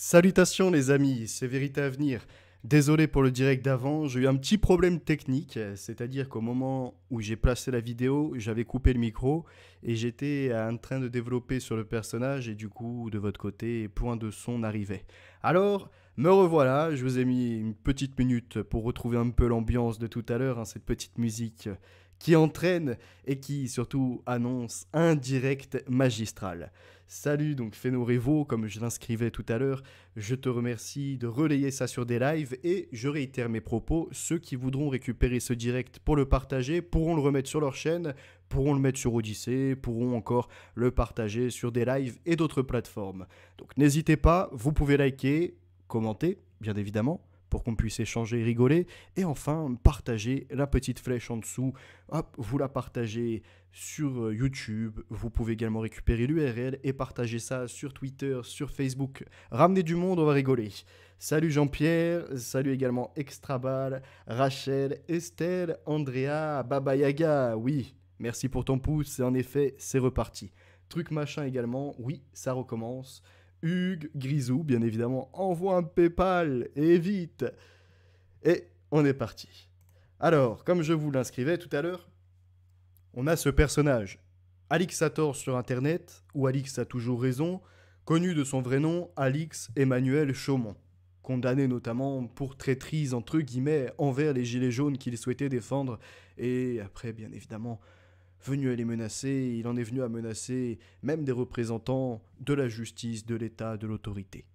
Salutations les amis, c'est Vérité à venir. Désolé pour le direct d'avant, j'ai eu un petit problème technique, c'est-à-dire qu'au moment où j'ai placé la vidéo, j'avais coupé le micro et j'étais en train de développer sur le personnage et du coup, de votre côté, point de son n'arrivait. Alors, me revoilà, je vous ai mis une petite minute pour retrouver un peu l'ambiance de tout à l'heure, hein, cette petite musique qui entraîne et qui surtout annonce un direct magistral. Salut donc Feno Revo, comme je l'inscrivais tout à l'heure, je te remercie de relayer ça sur des lives et je réitère mes propos, ceux qui voudront récupérer ce direct pour le partager pourront le remettre sur leur chaîne, pourront le mettre sur Odyssée, pourront encore le partager sur des lives et d'autres plateformes. Donc n'hésitez pas, vous pouvez liker, commenter, bien évidemment, pour qu'on puisse échanger et rigoler. Et enfin, partager la petite flèche en dessous. Hop, vous la partagez sur YouTube. Vous pouvez également récupérer l'URL et partager ça sur Twitter, sur Facebook. Ramenez du monde, on va rigoler. Salut Jean-Pierre, salut également Extrabal, Rachel, Estelle, Andrea, Baba Yaga. Oui, merci pour ton pouce et en effet, c'est reparti. Truc machin également, oui, ça recommence. Hugues, Grisou, bien évidemment, envoie un PayPal, et vite. Et on est parti. Alors, comme je vous l'inscrivais tout à l'heure, on a ce personnage, Alix a tort sur Internet, ou Alix a toujours raison, connu de son vrai nom, Alix Emmanuel Chaumont, condamné notamment pour traîtrise entre guillemets envers les gilets jaunes qu'il souhaitait défendre, et après, bien évidemment, venu à les menacer, il en est venu à menacer même des représentants de la justice, de l'État, de l'autorité.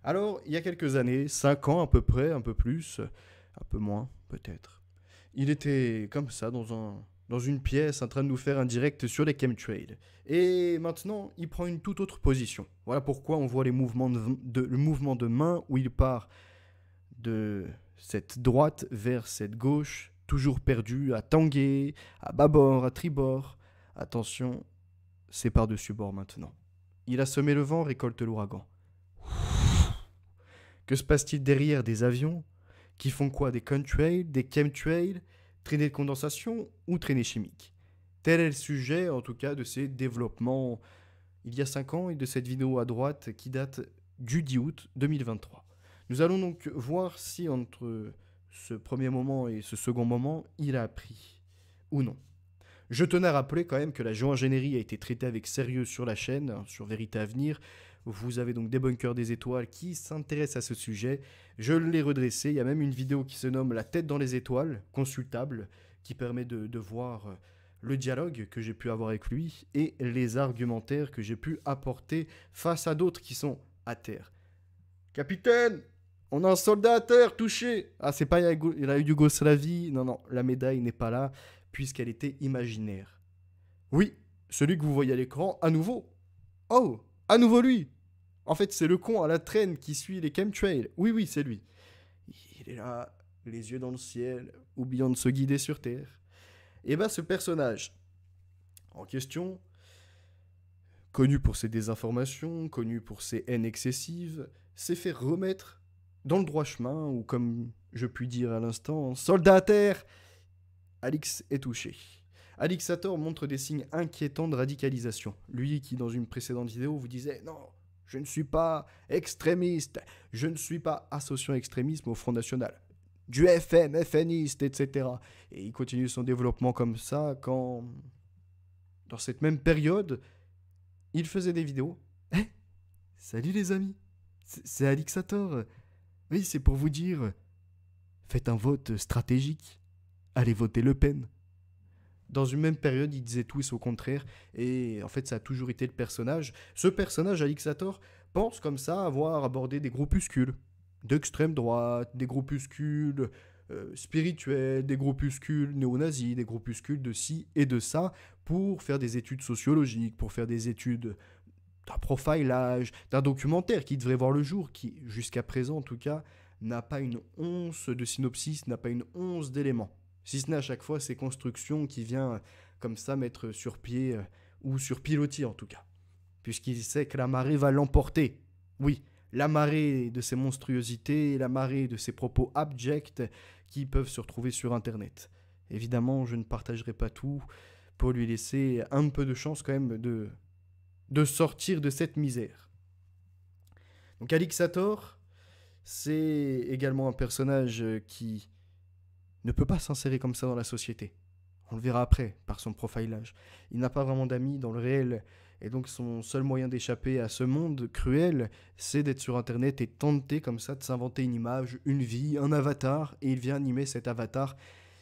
Alors, il y a quelques années, 5 ans à peu près, un peu plus, un peu moins peut-être, il était comme ça dans une pièce en train de nous faire un direct sur les chemtrails. Et maintenant, il prend une toute autre position. Voilà pourquoi on voit le mouvement de main où il part de cette droite vers cette gauche, toujours perdu, à tanguer, à bâbord, à tribord. Attention, c'est par-dessus bord maintenant. Il a semé le vent, récolte l'ouragan. Que se passe-t-il derrière des avions qui font quoi? Des contrails, des chemtrails, traînées de condensation ou traînées chimiques? Tel est le sujet, en tout cas, de ces développements il y a 5 ans et de cette vidéo à droite qui date du 10 août 2023. Nous allons donc voir si entre ce premier moment et ce second moment, il a appris ou non. Je tenais à rappeler quand même que la géo-ingénierie a été traitée avec sérieux sur la chaîne, sur Vérité à venir. Vous avez donc des bunkers des étoiles qui s'intéressent à ce sujet. Je l'ai redressé. Il y a même une vidéo qui se nomme La tête dans les étoiles, consultable, qui permet de voir le dialogue que j'ai pu avoir avec lui et les argumentaires que j'ai pu apporter face à d'autres qui sont à terre. Capitaine, on a un soldat à terre touché. Ah, c'est pas la Yougoslavie. Non, non, la médaille n'est pas là puisqu'elle était imaginaire. Oui, celui que vous voyez à l'écran, à nouveau. Oh, à nouveau lui. En fait, c'est le con à la traîne qui suit les chemtrails. Oui, oui, c'est lui. Il est là, les yeux dans le ciel, oubliant de se guider sur Terre. Et ben, ce personnage en question, connu pour ses désinformations, connu pour ses haines excessives, s'est fait remettre dans le droit chemin, ou comme je puis dire à l'instant, soldat à terre. Alix est touché. Alixator montre des signes inquiétants de radicalisation. Lui qui, dans une précédente vidéo, vous disait « Non, je ne suis pas extrémiste, je ne suis pas associant extrémisme au Front National. Du FM, FNiste, etc. » Et il continue son développement comme ça quand, dans cette même période, il faisait des vidéos. Eh, salut les amis, c'est Alixator. Oui, c'est pour vous dire, faites un vote stratégique. Allez voter Le Pen. Dans une même période, il disait tout et son contraire. Et en fait, ça a toujours été le personnage. Ce personnage, Alixator, pense comme ça avoir abordé des groupuscules d'extrême droite, des groupuscules spirituels, des groupuscules néo-nazis, des groupuscules de ci et de ça, pour faire des études sociologiques, pour faire des études d'un profilage, d'un documentaire qui devrait voir le jour, qui, jusqu'à présent en tout cas, n'a pas une once de synopsis, n'a pas une once d'éléments. Si ce n'est à chaque fois ces constructions qui vient comme ça mettre sur pied, ou sur pilotis en tout cas. Puisqu'il sait que la marée va l'emporter. Oui, la marée de ces monstruosités, la marée de ces propos abjects qui peuvent se retrouver sur Internet. Évidemment, je ne partagerai pas tout pour lui laisser un peu de chance quand même de sortir de cette misère. Donc Alixator, c'est également un personnage qui ne peut pas s'insérer comme ça dans la société. On le verra après, par son profilage. Il n'a pas vraiment d'amis dans le réel, et donc son seul moyen d'échapper à ce monde cruel, c'est d'être sur Internet et tenter comme ça de s'inventer une image, une vie, un avatar, et il vient animer cet avatar,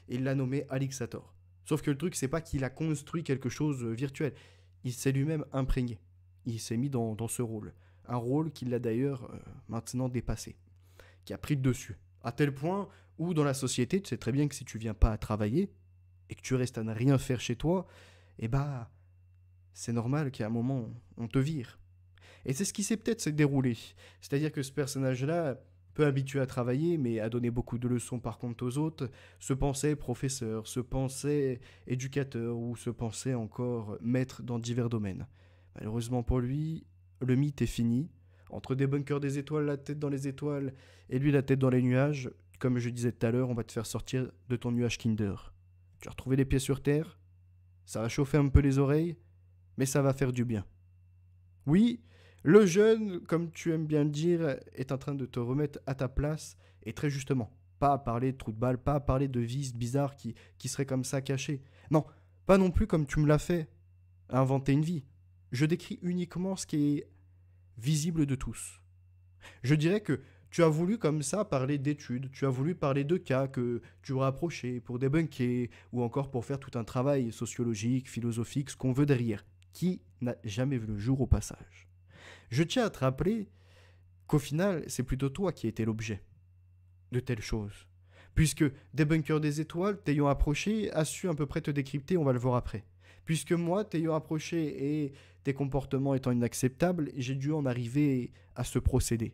et il l'a nommé Alixator. Sauf que le truc, c'est pas qu'il a construit quelque chose virtuel, il s'est lui-même imprégné. Il s'est mis dans ce rôle. Un rôle qu'il a d'ailleurs maintenant dépassé, qui a pris le dessus. À tel point où dans la société, tu sais très bien que si tu viens pas à travailler, et que tu restes à ne rien faire chez toi, eh bah, c'est normal qu'à un moment, on te vire. Et c'est ce qui s'est peut-être déroulé. C'est-à-dire que ce personnage-là, peu habitué à travailler, mais à donner beaucoup de leçons par contre aux autres, se pensait professeur, se pensait éducateur ou se pensait encore maître dans divers domaines. Malheureusement pour lui, le mythe est fini. Entre des bunkers des étoiles, la tête dans les étoiles, et lui la tête dans les nuages, comme je disais tout à l'heure, on va te faire sortir de ton nuage Kinder. Tu vas retrouver les pieds sur terre, ça va chauffer un peu les oreilles, mais ça va faire du bien. Oui, le jeune, comme tu aimes bien le dire, est en train de te remettre à ta place, et très justement. Pas à parler de trous de balle, pas à parler de vices bizarres qui seraient comme ça cachés. Non, pas non plus comme tu me l'as fait, à inventer une vie. Je décris uniquement ce qui est visible de tous. Je dirais que tu as voulu comme ça parler d'études, tu as voulu parler de cas que tu auras approchés pour débunker, ou encore pour faire tout un travail sociologique, philosophique, ce qu'on veut derrière, qui n'a jamais vu le jour au passage. Je tiens à te rappeler qu'au final, c'est plutôt toi qui étais l'objet de telles choses. Puisque Débunker des étoiles, t'ayant approché, a su à peu près te décrypter, on va le voir après. Puisque moi, t'ayant approché et tes comportements étant inacceptables, j'ai dû en arriver à ce procédé.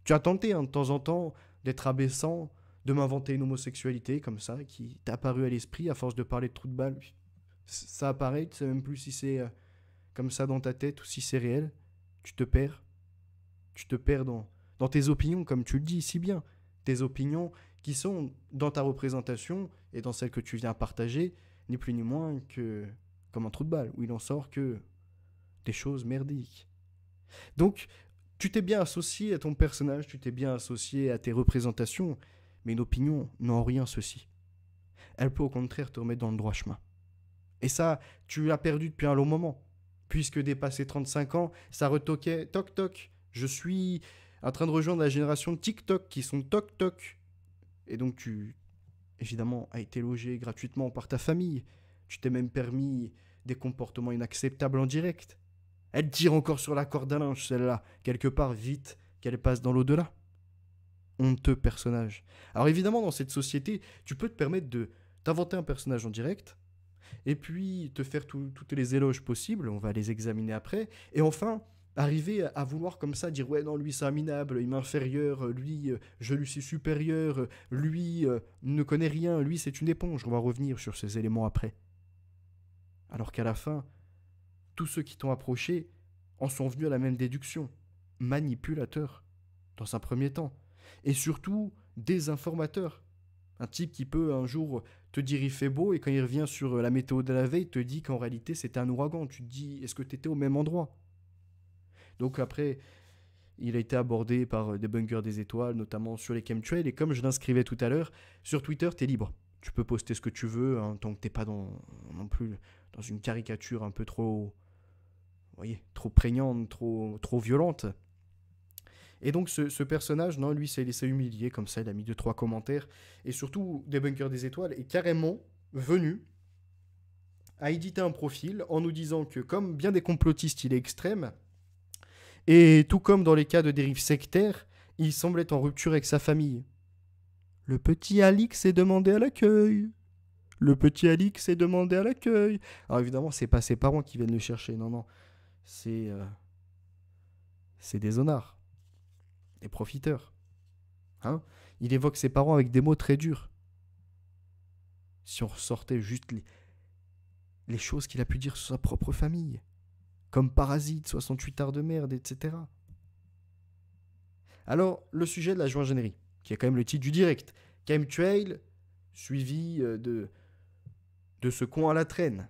Tu as tenté de temps en temps d'être abaissant, de m'inventer une homosexualité comme ça, qui t'a apparu à l'esprit à force de parler de trous de balle. Ça apparaît, tu sais même plus si c'est comme ça dans ta tête ou si c'est réel. Tu te perds. Tu te perds dans tes opinions, comme tu le dis si bien. Tes opinions qui sont dans ta représentation et dans celle que tu viens partager, ni plus ni moins que comme un trou de balle, où il en sort que des choses merdiques. Donc, tu t'es bien associé à ton personnage, tu t'es bien associé à tes représentations, mais une opinion n'a en rien ceci. Elle peut au contraire te remettre dans le droit chemin. Et ça, tu l'as perdu depuis un long moment. Puisque dépassé 35 ans, ça retoquait toc toc. Je suis en train de rejoindre la génération de TikTok qui sont toc toc. Et donc tu, évidemment, as été logé gratuitement par ta famille. Tu t'es même permis des comportements inacceptables en direct. Elle tire encore sur la corde à linge, celle-là, quelque part vite qu'elle passe dans l'au-delà. Honteux personnage. Alors évidemment, dans cette société, tu peux te permettre de t'inventer un personnage en direct, et puis te faire toutes les éloges possibles, on va les examiner après, et enfin, arriver à vouloir comme ça dire « Ouais, non, lui c'est un minable, il m'inférieur, lui je lui suis supérieur, lui ne connaît rien, lui c'est une éponge », on va revenir sur ces éléments après. Alors qu'à la fin, tous ceux qui t'ont approché en sont venus à la même déduction. Manipulateur, dans un premier temps. Et surtout, désinformateur. Un type qui peut un jour te dire il fait beau et quand il revient sur la météo de la veille, te dit qu'en réalité c'était un ouragan. Tu te dis, est-ce que tu étais au même endroit? Donc après, il a été abordé par des bunkers des étoiles, notamment sur les chemtrails. Et comme je l'inscrivais tout à l'heure, sur Twitter, t'es libre. Tu peux poster ce que tu veux, hein, tant que t'es pas non plus dans une caricature un peu trop, vous voyez, trop prégnante, trop violente. Et donc ce personnage, non, lui s'est laissé humilier comme ça, il a mis 2-3 commentaires. Et surtout, des bunkers des étoiles est carrément venu à éditer un profil en nous disant que comme bien des complotistes, il est extrême. Et tout comme dans les cas de dérive sectaire, il semblait en rupture avec sa famille. Le petit Alix est demandé à l'accueil. Le petit Alix est demandé à l'accueil. Alors évidemment, c'est pas ses parents qui viennent le chercher, non. C'est des honnards, des profiteurs. Hein, il évoque ses parents avec des mots très durs. Si on ressortait juste les choses qu'il a pu dire sur sa propre famille, comme Parasite, 68 arts de merde, etc. Alors, le sujet de la joingénerie, qui est quand même le titre du direct. Chemtrail, suivi de ce con à la traîne.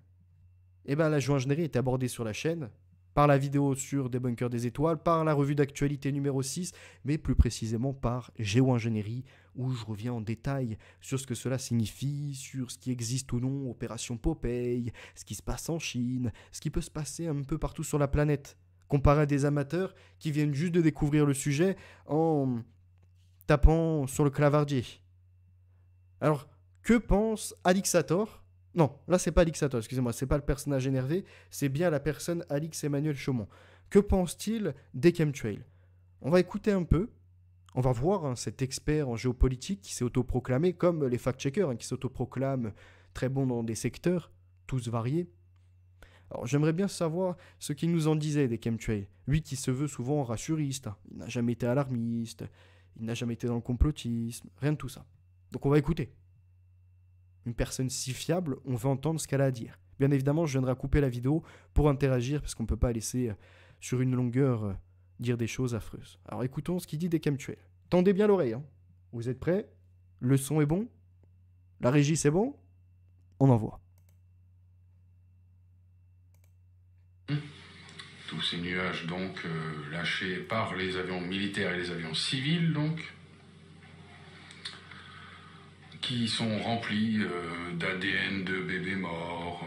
Eh bien, la joingénerie est abordée sur la chaîne par la vidéo sur Débunker des étoiles, par la revue d'actualité numéro 6, mais plus précisément par Géo-Ingénierie, où je reviens en détail sur ce que cela signifie, sur ce qui existe ou non, Opération Popeye, ce qui se passe en Chine, ce qui peut se passer un peu partout sur la planète, comparé à des amateurs qui viennent juste de découvrir le sujet en tapant sur le clavardier. Alors, que pense Alixator? Non, là c'est pas Alixator, excusez-moi, c'est pas le personnage énervé, c'est bien la personne Alix Emmanuel Chaumont. Que pense-t-il des chemtrails? On va écouter un peu, on va voir cet expert en géopolitique qui s'est autoproclamé, comme les fact-checkers qui s'autoproclament très bons dans des secteurs, tous variés. Alors j'aimerais bien savoir ce qu'il nous en disait des chemtrails. Lui qui se veut souvent rassuriste, il n'a jamais été alarmiste, il n'a jamais été dans le complotisme, rien de tout ça. Donc on va écouter. Une personne si fiable, on veut entendre ce qu'elle a à dire. Bien évidemment, je viendrai à couper la vidéo pour interagir, parce qu'on ne peut pas laisser sur une longueur dire des choses affreuses. Alors écoutons ce qu'il dit des chemtrails. Tendez bien l'oreille. Vous êtes prêts? Le son est bon? La régie c'est bon? On envoie. Tous ces nuages donc lâchés par les avions militaires et les avions civils donc, qui sont remplis d'ADN de bébés morts,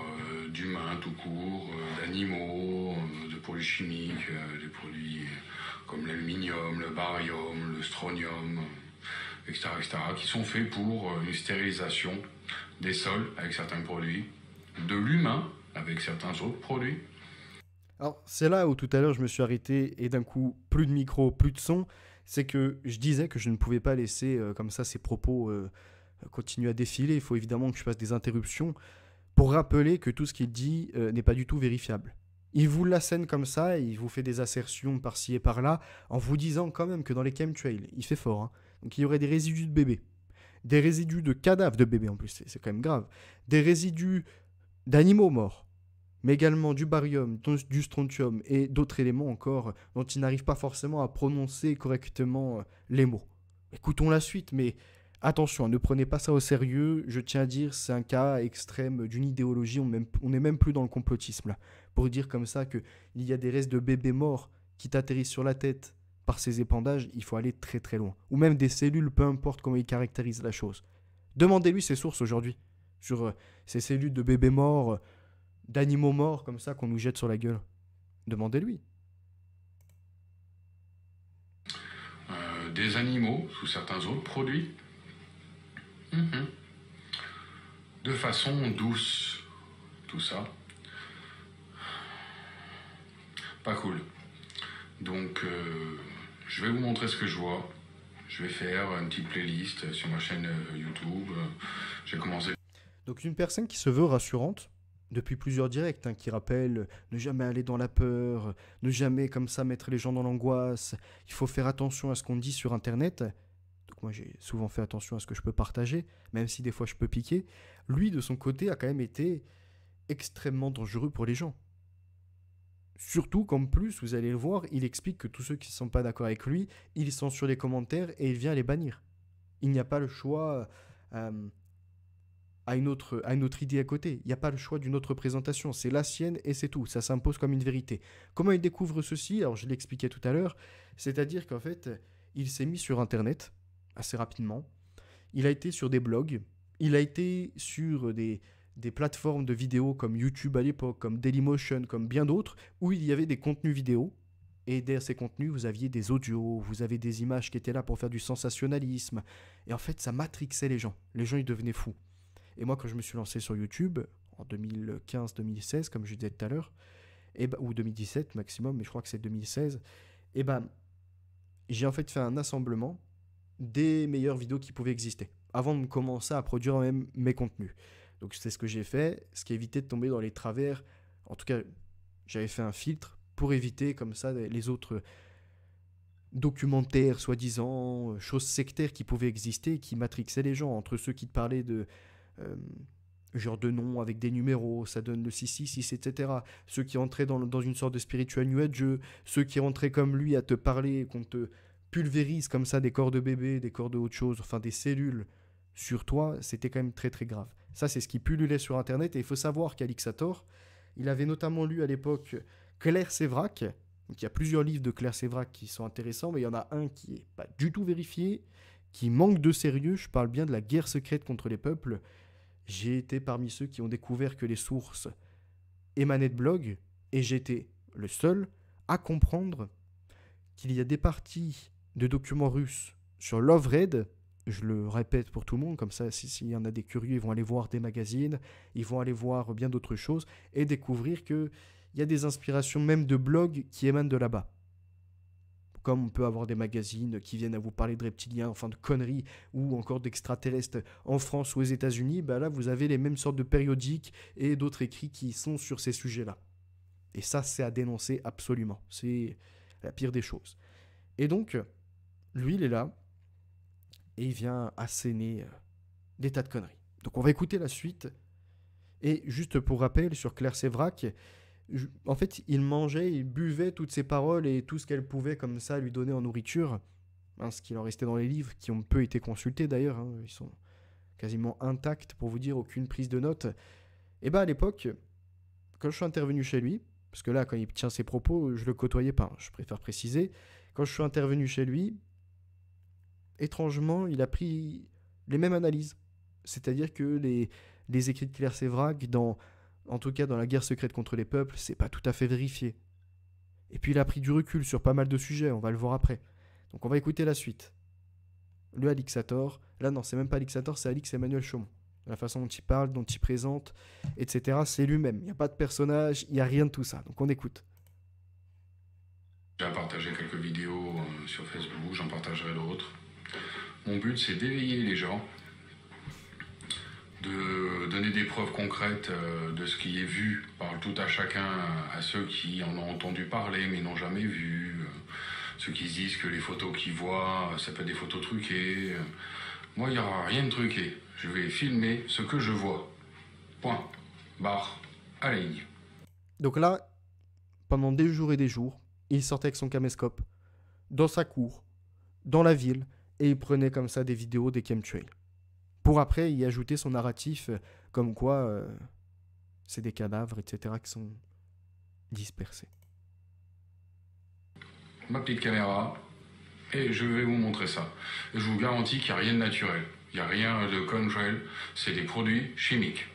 d'humains tout court, d'animaux, de produits chimiques, des produits comme l'aluminium, le barium, le strontium, etc., qui sont faits pour une stérilisation des sols avec certains produits, de l'humain avec certains autres produits. Alors c'est là où tout à l'heure je me suis arrêté et d'un coup plus de micro, plus de son, c'est que je disais que je ne pouvais pas laisser comme ça ces propos continuer à défiler, il faut évidemment que je fasse des interruptions pour rappeler que tout ce qu'il dit n'est pas du tout vérifiable. Il vous l'assène comme ça, et il vous fait des assertions par-ci et par-là, en vous disant quand même que dans les chemtrails, il fait fort, donc il y aurait des résidus de bébés, des résidus de cadavres de bébés en plus, c'est quand même grave, des résidus d'animaux morts, mais également du barium, du strontium et d'autres éléments encore dont il n'arrive pas forcément à prononcer correctement les mots. Écoutons la suite, mais attention, ne prenez pas ça au sérieux, je tiens à dire, c'est un cas extrême d'une idéologie, on n'est même plus dans le complotisme là. Pour dire comme ça qu'il y a des restes de bébés morts qui t'atterrissent sur la tête par ces épandages, il faut aller très très loin. Ou même des cellules, peu importe comment ils caractérisent la chose. Demandez-lui ses sources aujourd'hui, sur ces cellules de bébés morts, d'animaux morts comme ça qu'on nous jette sur la gueule. Demandez-lui. Des animaux sous certains autres produits. De façon douce, tout ça. Pas cool. Donc, je vais vous montrer ce que je vois. Je vais faire une petite playlist sur ma chaîne YouTube. J'ai commencé. Donc une personne qui se veut rassurante, depuis plusieurs directs, qui rappelle ne jamais aller dans la peur, ne jamais comme ça mettre les gens dans l'angoisse, il faut faire attention à ce qu'on dit sur Internet. Donc moi j'ai souvent fait attention à ce que je peux partager, même si des fois je peux piquer. Lui de son côté a quand même été extrêmement dangereux pour les gens. Surtout qu'en plus, vous allez le voir, il explique que tous ceux qui ne sont pas d'accord avec lui, il censure les commentaires et il vient les bannir. Il n'y a pas le choix à une autre idée à côté. Il n'y a pas le choix d'une autre présentation. C'est la sienne et c'est tout. Ça s'impose comme une vérité. Comment il découvre ceci? Alors, je l'expliquais tout à l'heure. C'est-à-dire qu'en fait, il s'est mis sur Internet assez rapidement. Il a été sur des blogs. Il a été sur des plateformes de vidéos comme YouTube à l'époque, comme Dailymotion, comme bien d'autres, où il y avait des contenus vidéo. Et derrière ces contenus, vous aviez des audios, vous avez des images qui étaient là pour faire du sensationnalisme. Et en fait, ça matrixait les gens. Les gens, ils devenaient fous. Et moi, quand je me suis lancé sur YouTube, en 2015-2016, comme je disais tout à l'heure, ou 2017 maximum, mais je crois que c'est 2016, j'ai en fait un assemblement des meilleures vidéos qui pouvaient exister, avant de commencer à produire même mes contenus. Donc c'est ce que j'ai fait, ce qui évitait de tomber dans les travers. En tout cas, j'avais fait un filtre pour éviter comme ça les autres documentaires, soi-disant, choses sectaires qui pouvaient exister, qui matrixaient les gens, entre ceux qui te parlaient de genre de noms avec des numéros, ça donne le 666, etc. Ceux qui rentraient dans une sorte de spiritual new age, ceux qui rentraient comme lui à te parler, qu'on te pulvérise comme ça des corps de bébé, des corps de autre chose, enfin des cellules sur toi, c'était quand même très très grave. Ça, c'est ce qui pullulait sur Internet, et il faut savoir qu'Alixator, il avait notamment lu à l'époque Claire Sévrac, donc il y a plusieurs livres de Claire Sévrac qui sont intéressants, mais il y en a un qui n'est pas du tout vérifié, qui manque de sérieux. Je parle bien de la guerre secrète contre les peuples. J'ai été parmi ceux qui ont découvert que les sources émanaient de blogs, et j'étais le seul à comprendre qu'il y a des parties de documents russes sur Lovred. Je le répète pour tout le monde, comme ça, s'il y en a des curieux, ils vont aller voir des magazines, ils vont aller voir bien d'autres choses, et découvrir qu'il y a des inspirations même de blogs qui émanent de là-bas. Comme on peut avoir des magazines qui viennent à vous parler de reptiliens, enfin de conneries, ou encore d'extraterrestres en France ou aux États-Unis, bah là vous avez les mêmes sortes de périodiques et d'autres écrits qui sont sur ces sujets-là. Et ça, c'est à dénoncer absolument. C'est la pire des choses. Et donc, lui, il est là, et il vient asséner des tas de conneries. Donc on va écouter la suite. Et juste pour rappel, sur Claire Sévrac, en fait, il mangeait, il buvait toutes ses paroles et tout ce qu'elle pouvait comme ça lui donner en nourriture. Hein, ce qu'il en restait dans les livres, qui ont peu été consultés d'ailleurs. Hein, ils sont quasiment intacts, pour vous dire, aucune prise de notes. Et bah à l'époque, quand je suis intervenu chez lui, parce que là, quand il tient ses propos, je le côtoyais pas, hein, je préfère préciser. Quand je suis intervenu chez lui, étrangement, il a pris les mêmes analyses. C'est-à-dire que les écrits de Claire Sévrac, en tout cas dans la guerre secrète contre les peuples, c'est pas tout à fait vérifié. Et puis il a pris du recul sur pas mal de sujets, on va le voir après. Donc on va écouter la suite. Le Alixator, là non, c'est même pas Alixator, c'est Alix Emmanuel Chaumont. La façon dont il parle, dont il présente, etc., c'est lui-même. Il n'y a pas de personnage, il n'y a rien de tout ça. Donc on écoute. J'ai partagé quelques vidéos sur Facebook, j'en partagerai d'autres. Mon but, c'est d'éveiller les gens, de donner des preuves concrètes de ce qui est vu par tout à chacun, à ceux qui en ont entendu parler mais n'ont jamais vu, ceux qui se disent que les photos qu'ils voient, ça peut être des photos truquées. Moi, il n'y aura rien de truqué. Je vais filmer ce que je vois. Point. Barre. À la ligne. Donc là, pendant des jours et des jours, il sortait avec son caméscope, dans sa cour, dans la ville, et il prenait comme ça des vidéos des chemtrails. Pour après y ajouter son narratif, comme quoi c'est des cadavres, etc., qui sont dispersés. Ma petite caméra, et je vais vous montrer ça. Et je vous garantis qu'il n'y a rien de naturel. Il n'y a rien de chemtrail, c'est des produits chimiques.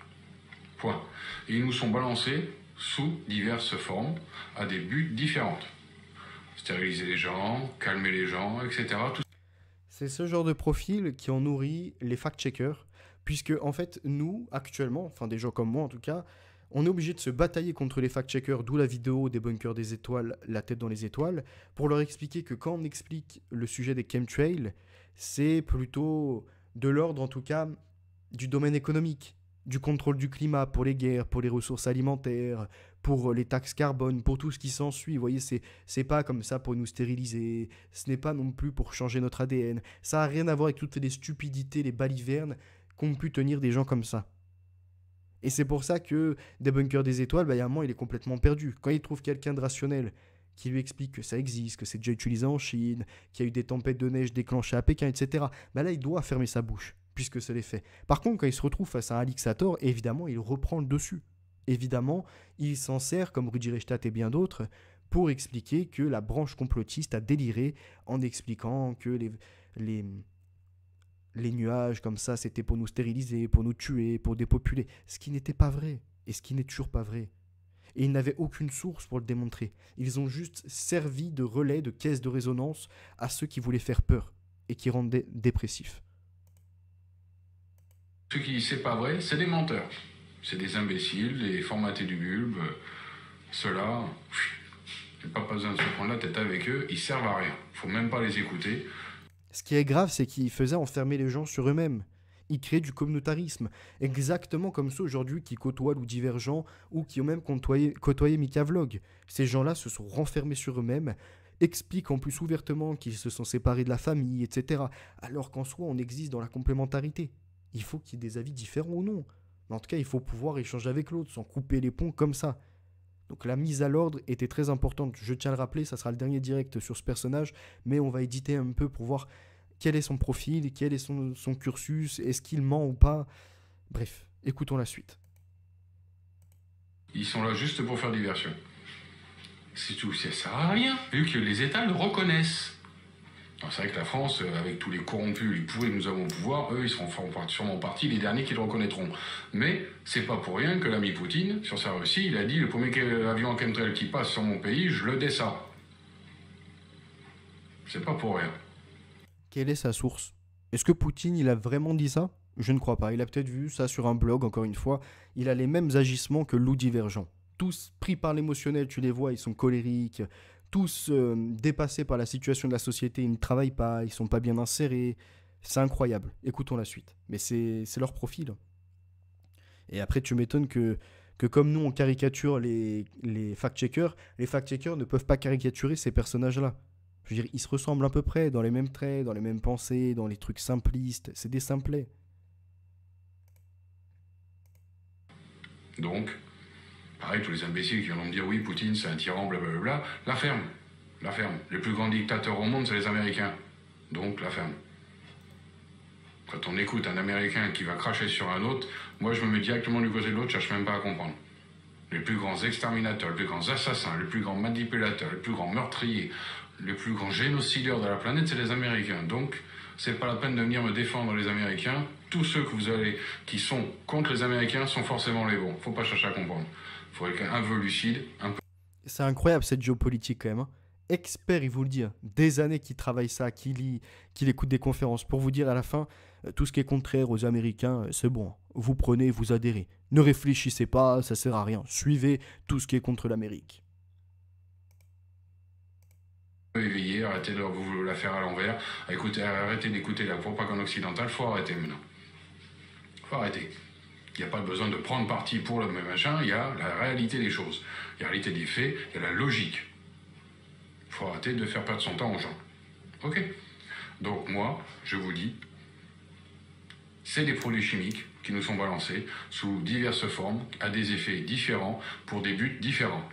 Point. Et ils nous sont balancés sous diverses formes, à des buts différents. Stériliser les gens, calmer les gens, etc. Tout C'est ce genre de profil qui ont nourri les fact-checkers, puisque en fait, nous, actuellement, enfin des gens comme moi en tout cas, on est obligé de se batailler contre les fact-checkers, d'où la vidéo des bunkers des étoiles, la tête dans les étoiles, pour leur expliquer que quand on explique le sujet des chemtrails, c'est plutôt de l'ordre en tout cas du domaine économique, du contrôle du climat pour les guerres, pour les ressources alimentaires, pour les taxes carbone, pour tout ce qui s'ensuit. Vous voyez, c'est pas comme ça pour nous stériliser, ce n'est pas non plus pour changer notre ADN. Ça n'a rien à voir avec toutes les stupidités, les balivernes qu'ont pu tenir des gens comme ça. Et c'est pour ça que des bunkers des étoiles, bah, y a un moment, il est complètement perdu. Quand il trouve quelqu'un de rationnel qui lui explique que ça existe, que c'est déjà utilisé en Chine, qu'il y a eu des tempêtes de neige déclenchées à Pékin, etc., bah là, il doit fermer sa bouche, puisque ça l'est fait. Par contre, quand il se retrouve face à un Alixator, évidemment, il reprend le dessus. Évidemment, il s'en sert, comme Rudi Reichstadt et bien d'autres, pour expliquer que la branche complotiste a déliré en expliquant que les nuages comme ça, c'était pour nous stériliser, pour nous tuer, pour dépopuler. Ce qui n'était pas vrai, et ce qui n'est toujours pas vrai. Et ils n'avaient aucune source pour le démontrer. Ils ont juste servi de relais, de caisse de résonance à ceux qui voulaient faire peur et qui rendaient dépressifs. ce qui c'est pas vrai, c'est des menteurs. C'est des imbéciles, des formatés du bulbe. Ceux-là, il n'y a pas besoin de se prendre la tête avec eux, ils servent à rien. Il faut même pas les écouter. Ce qui est grave, c'est qu'ils faisaient enfermer les gens sur eux-mêmes. Ils créaient du communautarisme, exactement comme ceux aujourd'hui qui côtoient Lou Divergent ou qui ont même côtoyé Mika Vlog. Ces gens-là se sont renfermés sur eux-mêmes, expliquent en plus ouvertement qu'ils se sont séparés de la famille, etc. Alors qu'en soi, on existe dans la complémentarité. Il faut qu'il y ait des avis différents ou non. Mais en tout cas, il faut pouvoir échanger avec l'autre sans couper les ponts comme ça. Donc la mise à l'ordre était très importante. Je tiens à le rappeler, ça sera le dernier direct sur ce personnage, mais on va éditer un peu pour voir quel est son profil, quel est son cursus, est-ce qu'il ment ou pas. Bref, écoutons la suite. Ils sont là juste pour faire diversion. C'est tout, ça sert à rien, vu que les États le reconnaissent. Alors, c'est vrai que la France, avec tous les corrompus, les pourris que nous avons au pouvoir, eux, ils seront sûrement partie les derniers qui le reconnaîtront. Mais c'est pas pour rien que l'ami Poutine, sur sa Russie, il a dit le premier avion en chemtrail qui passe sur mon pays, je le descends. C'est pas pour rien. Quelle est sa source? Est-ce que Poutine, il a vraiment dit ça? Je ne crois pas. Il a peut-être vu ça sur un blog, encore une fois. Il a les mêmes agissements que Loup Divergent. Tous pris par l'émotionnel, tu les vois, ils sont colériques. Tous dépassés par la situation de la société, ils ne travaillent pas, ils sont pas bien insérés. C'est incroyable. Écoutons la suite. Mais c'est leur profil. Et après, tu m'étonnes que comme nous, on caricature les fact-checkers, les fact-checkers ne peuvent pas caricaturer ces personnages-là. Je veux dire, ils se ressemblent à peu près dans les mêmes traits, dans les mêmes pensées, dans les trucs simplistes. C'est des simplets. Donc, pareil, tous les imbéciles qui vont me dire oui, Poutine c'est un tyran, blablabla, la ferme. La ferme. Les plus grands dictateurs au monde, c'est les Américains. Donc, la ferme. Quand on écoute un Américain qui va cracher sur un autre, moi je me mets directement du côté de l'autre, je cherche même pas à comprendre. Les plus grands exterminateurs, les plus grands assassins, les plus grands manipulateurs, les plus grands meurtriers, les plus grands génocidaires de la planète, c'est les Américains. Donc, c'est pas la peine de venir me défendre les Américains. Tous ceux qui sont contre les Américains sont forcément les bons. Faut pas chercher à comprendre. Faut être un peu lucide, un peu. C'est incroyable cette géopolitique quand même, hein. Expert, il vous le dit, hein. Des années qu'il travaille ça, qu'il lit, qu'il écoute des conférences pour vous dire à la fin, tout ce qui est contraire aux Américains, c'est bon. Vous prenez, vous adhérez. Ne réfléchissez pas, ça sert à rien. Suivez tout ce qui est contre l'Amérique. Éveillé, arrêtez de vous la faire à l'envers. Écoutez, arrêtez d'écouter la propagande occidentale, faut arrêter maintenant. Faut arrêter. Il n'y a pas besoin de prendre parti pour le même machin, il y a la réalité des choses. Il y a la réalité des faits, il y a la logique. Faut arrêter de faire perdre son temps aux gens. Ok? Donc moi, je vous dis, c'est des produits chimiques qui nous sont balancés sous diverses formes, à des effets différents, pour des buts différents.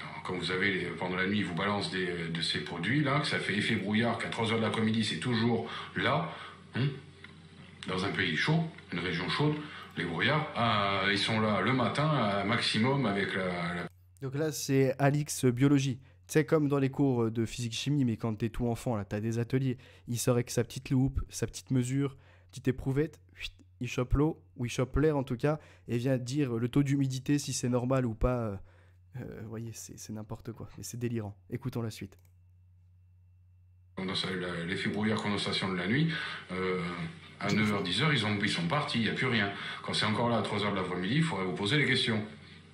Alors, quand vous avez, pendant la nuit, ils vous balancent de ces produits-là, que ça fait effet brouillard, qu'à 3 heures de l'après-midi, c'est toujours là, dans un pays chaud, une région chaude, les brouillards, ils sont là le matin, à maximum, avec la. Donc là, c'est Alix Biologie. Tu sais, comme dans les cours de physique-chimie, mais quand t'es tout enfant, là, t'as des ateliers. Il sort avec sa petite loupe, sa petite mesure, petite éprouvette, chuit, il chope l'eau, ou il chope l'air en tout cas, et vient dire le taux d'humidité, si c'est normal ou pas. Vous voyez, c'est n'importe quoi, mais c'est délirant. Écoutons la suite. L'effet brouillard condensation de la nuit, à 9h, 10h, ils sont partis, il n'y a plus rien. Quand c'est encore là à 3h de l'après-midi, il faudrait vous poser les questions.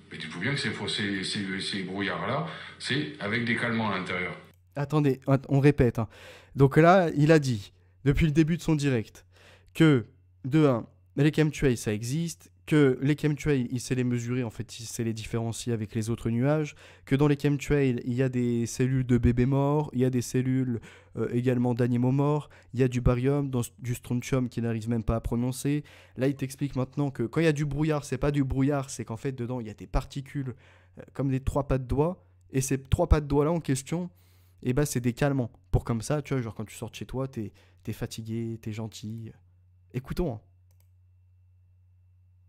Mais tu te bien que ces brouillards-là, c'est avec des calmants à l'intérieur. Attendez, on répète, hein. Donc là, il a dit, depuis le début de son direct, que, de un, les chemtrails, ça existe, que les chemtrails, il sait les mesurer, en fait, il sait les différencier avec les autres nuages, que dans les chemtrails, il y a des cellules de bébés morts, il y a des cellules également d'animaux morts, il y a du barium, du strontium qu'il n'arrive même pas à prononcer. Là, il t'explique maintenant que quand il y a du brouillard, c'est pas du brouillard, c'est qu'en fait, dedans, il y a des particules comme des trois pattes de doigts, et ces trois pattes de doigts-là en question, et bah c'est des calmants. Pour comme ça, tu vois, genre quand tu sors de chez toi, t'es fatigué, t'es gentil. Écoutons, hein.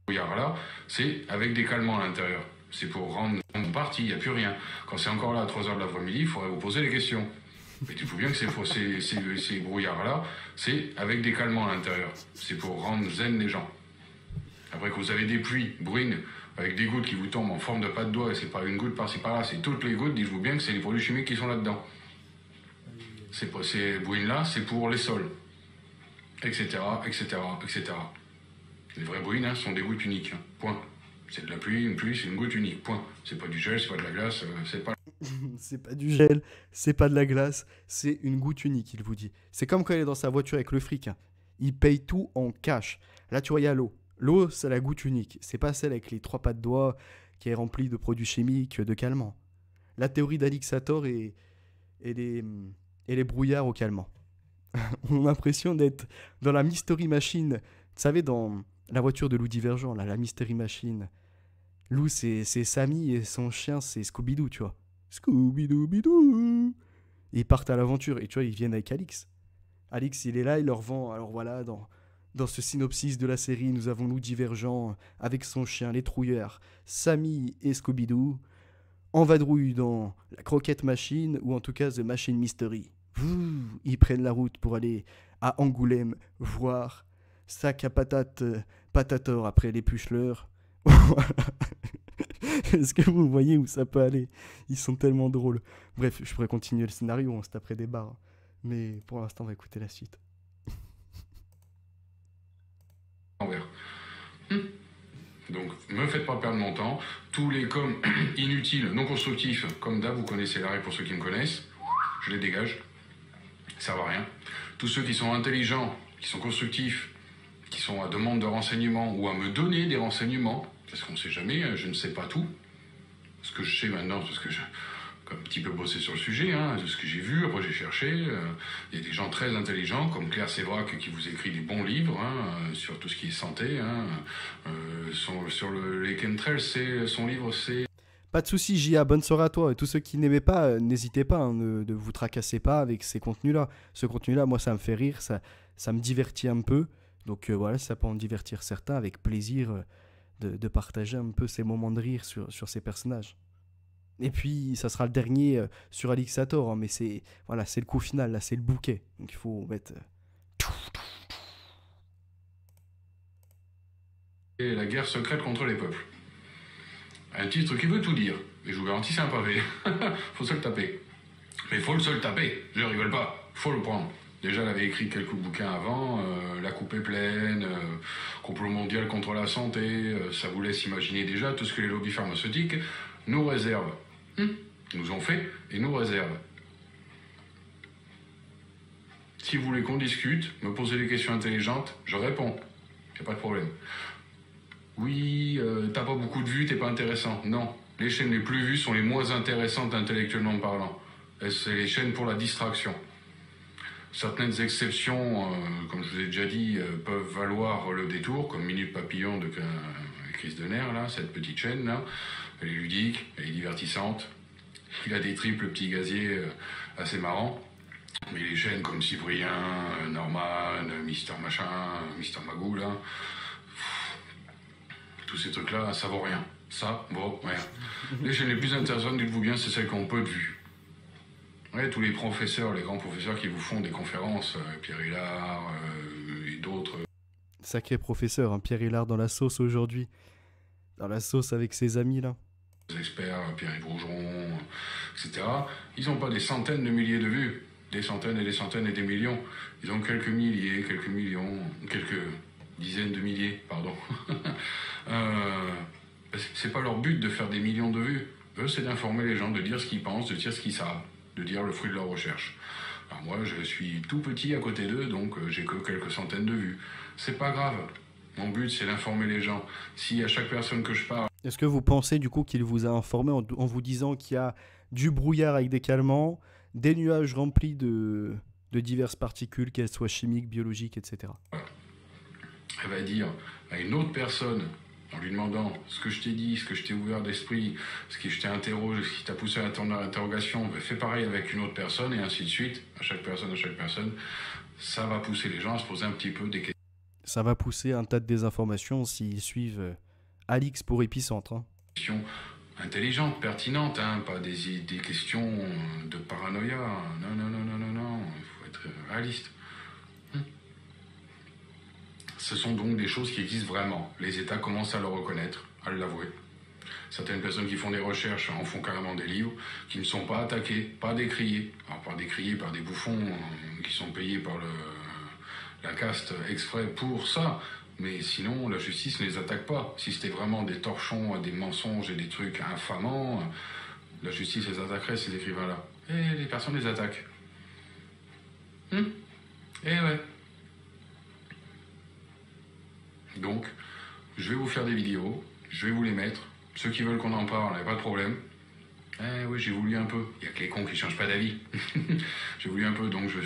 Brouillard-là, c'est avec des calmants à l'intérieur. C'est pour rendre parti, il n'y a plus rien. Quand c'est encore là à 3h de l'après-midi, il faudrait vous poser les questions. Mais tu te bien que ces brouillards-là, c'est avec des calmants à l'intérieur. C'est pour rendre zen les gens. Après que vous avez des pluies bruines avec des gouttes qui vous tombent en forme de pas de doigt, et c'est pas une goutte par-ci par-là, c'est toutes les gouttes, dites-vous bien que c'est les produits chimiques qui sont là-dedans. Ces bruines-là, c'est pour les sols, etc., etc., etc. Les vraies bruines sont des gouttes uniques, hein. Point. C'est de la pluie, une pluie, c'est une goutte unique, point. C'est pas du gel, c'est pas de la glace, c'est pas. C'est pas du gel, c'est pas de la glace, c'est une goutte unique, il vous dit. C'est comme quand il est dans sa voiture avec le fric, hein. Il paye tout en cash. Là, tu vois, il y a l'eau. L'eau, c'est la goutte unique. C'est pas celle avec les trois pattes de doigts qui est remplie de produits chimiques, de calmants. La théorie d'Alix Sator et les brouillards au calmant. On a l'impression d'être dans la Mystery Machine. Vous savez, dans la voiture de Lou Divergent, là, la Mystery Machine. Lou, c'est Sammy et son chien, c'est Scooby-Doo, tu vois. Scooby-Doo-Bidoo. Ils partent à l'aventure et tu vois, ils viennent avec Alix. Alix, il est là, il leur vend. Alors voilà, dans ce synopsis de la série, nous avons Lou Divergent avec son chien, les trouilleurs, Sammy et Scooby-Doo. en vadrouille dans la Croquette Machine, ou en tout cas The Machine Mystery. Ils prennent la route pour aller à Angoulême voir Sac à patate Patator après les Pucheleurs. Est-ce que vous voyez où ça peut aller? Ils sont tellement drôles. Bref, je pourrais continuer le scénario, on se taperait des barres. Mais pour l'instant, on va écouter la suite. Envers. Donc, me faites pas perdre mon temps. Tous les coms inutiles, non constructifs, comme d'hab, vous connaissez la règle pour ceux qui me connaissent, je les dégage. Ça servent à rien. Tous ceux qui sont intelligents, qui sont constructifs, qui sont à demande de renseignements ou à me donner des renseignements, parce qu'on ne sait jamais, je ne sais pas tout. Ce que je sais maintenant, parce que j'ai un petit peu bossé sur le sujet, de ce que j'ai vu, après j'ai cherché. Il y a des gens très intelligents, comme Claire Sévrac, qui vous écrit des bons livres sur tout ce qui est santé. Sur les chemtrails, son livre, c'est... Pas de soucis, J.A., bonne soirée à toi. Et tous ceux qui n'aimaient pas, n'hésitez pas, ne vous tracassez pas avec ces contenus-là. Ce contenu-là, moi, ça me fait rire, ça me divertit un peu. Donc voilà, ça peut en divertir certains, avec plaisir de partager un peu ces moments de rire sur ces personnages. Et puis, ça sera le dernier sur Alixator, mais c'est le coup final, là, c'est le bouquet. Donc il faut mettre... Et la guerre secrète contre les peuples. Un titre qui veut tout dire. Et je vous garantis, c'est un pavé. Faut se le taper. Mais faut se le taper. Je rigole pas. Faut le prendre. Déjà, elle avait écrit quelques bouquins avant. La coupe est pleine. Complot mondial contre la santé. Ça vous laisse imaginer déjà tout ce que les lobbies pharmaceutiques nous réservent. Nous ont fait et nous réservent. Si vous voulez qu'on discute, me poser des questions intelligentes, je réponds. Y a pas de problème. Oui, t'as pas beaucoup de vues, t'es pas intéressant. Non, les chaînes les plus vues sont les moins intéressantes intellectuellement parlant. Et c'est les chaînes pour la distraction. Certaines exceptions, comme je vous ai déjà dit, peuvent valoir le détour, comme Minute Papillon de Chris Denner, là, cette petite chaîne là. Elle est ludique, elle est divertissante. Il a des triples petits gaziers assez marrants. Mais les chaînes comme Cyprien, Norman, Mister Machin, Mister Magou, là, tous ces trucs-là, ça vaut rien. Ça vaut rien. Les chaînes les plus intéressantes, dites-vous bien, c'est celles qui ont peu de vues. Ouais, tous les professeurs, les grands professeurs qui vous font des conférences, Pierre Hillard et d'autres. Sacré professeur, hein, Pierre Hillard dans la sauce aujourd'hui. Dans la sauce avec ses amis, là. Les experts, Pierre-Yves Rougeron, etc. Ils n'ont pas des centaines de milliers de vues. Des centaines et des centaines et des millions. Ils ont quelques milliers, quelques millions, quelques dizaines de milliers, pardon. C'est pas leur but de faire des millions de vues. Eux, c'est d'informer les gens, de dire ce qu'ils pensent, de dire ce qu'ils savent, de dire le fruit de leur recherche. Alors moi, je suis tout petit à côté d'eux, donc j'ai que quelques centaines de vues. C'est pas grave. Mon but, c'est d'informer les gens. Si à chaque personne que je parle... Est-ce que vous pensez du coup qu'il vous a informé en vous disant qu'il y a du brouillard avec des calmants, des nuages remplis de diverses particules, qu'elles soient chimiques, biologiques, etc. Elle va dire à une autre personne, en lui demandant ce que je t'ai dit, ce que je t'ai ouvert d'esprit, ce que je t'ai interrogé, ce qui t'a poussé à ton interrogation, fais pareil avec une autre personne, et ainsi de suite, à chaque personne, ça va pousser les gens à se poser un petit peu des questions. Ça va pousser un tas de désinformations s'ils suivent Alix pour épicentre. Questions intelligentes, pertinentes, pas des questions de paranoïa. Non, il faut être réaliste. Ce sont donc des choses qui existent vraiment. Les États commencent à le reconnaître, à l'avouer. Certaines personnes qui font des recherches en font carrément des livres, qui ne sont pas attaqués, pas décriés. Alors pas décriés par des bouffons qui sont payés par la caste exprès pour ça. Mais sinon, la justice ne les attaque pas. Si c'était vraiment des torchons, des mensonges et des trucs infamants, la justice les attaquerait, ces écrivains-là. Et les personnes les attaquent. Eh ouais. Donc, je vais vous faire des vidéos, je vais vous les mettre. Ceux qui veulent qu'on en parle, il n'y a pas de problème. Eh oui, j'ai voulu un peu. Il n'y a que les cons qui ne changent pas d'avis. J'ai voulu un peu, donc je...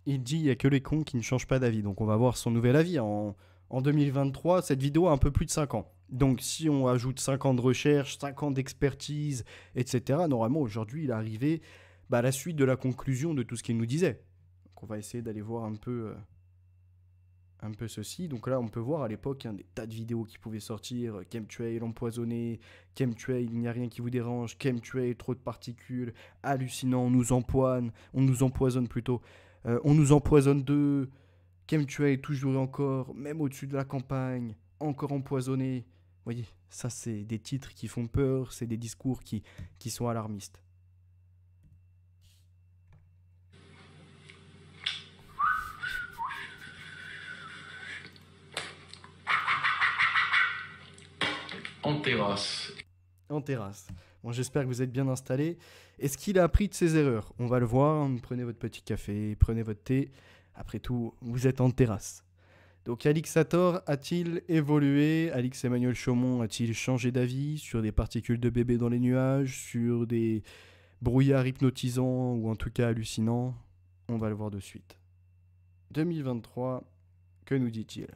Il dit il n'y a que les cons qui ne changent pas d'avis. Donc on va voir son nouvel avis. En 2023, cette vidéo a un peu plus de 5 ans. Donc si on ajoute 5 ans de recherche, 5 ans d'expertise, etc., normalement aujourd'hui il est arrivé à la suite de la conclusion de tout ce qu'il nous disait. Donc on va essayer d'aller voir un peu... un peu ceci. Donc là, on peut voir à l'époque des tas de vidéos qui pouvaient sortir. Chemtrail empoisonné, chemtrail, il n'y a rien qui vous dérange, chemtrail, trop de particules, hallucinant, on nous empoisonne plutôt. On nous empoisonne d'eux, chemtrail toujours et encore, même au-dessus de la campagne, encore empoisonné. Vous voyez, ça c'est des titres qui font peur, c'est des discours qui sont alarmistes. En terrasse. En terrasse. Bon, j'espère que vous êtes bien installés. Est-ce qu'il a appris de ses erreurs? On va le voir. Prenez votre petit café, prenez votre thé. Après tout, vous êtes en terrasse. Donc Alix Sator a-t-il évolué? Alix Emmanuel Chaumont a-t-il changé d'avis sur des particules de bébé dans les nuages, sur des brouillards hypnotisants ou en tout cas hallucinants? On va le voir de suite. 2023, que nous dit-il?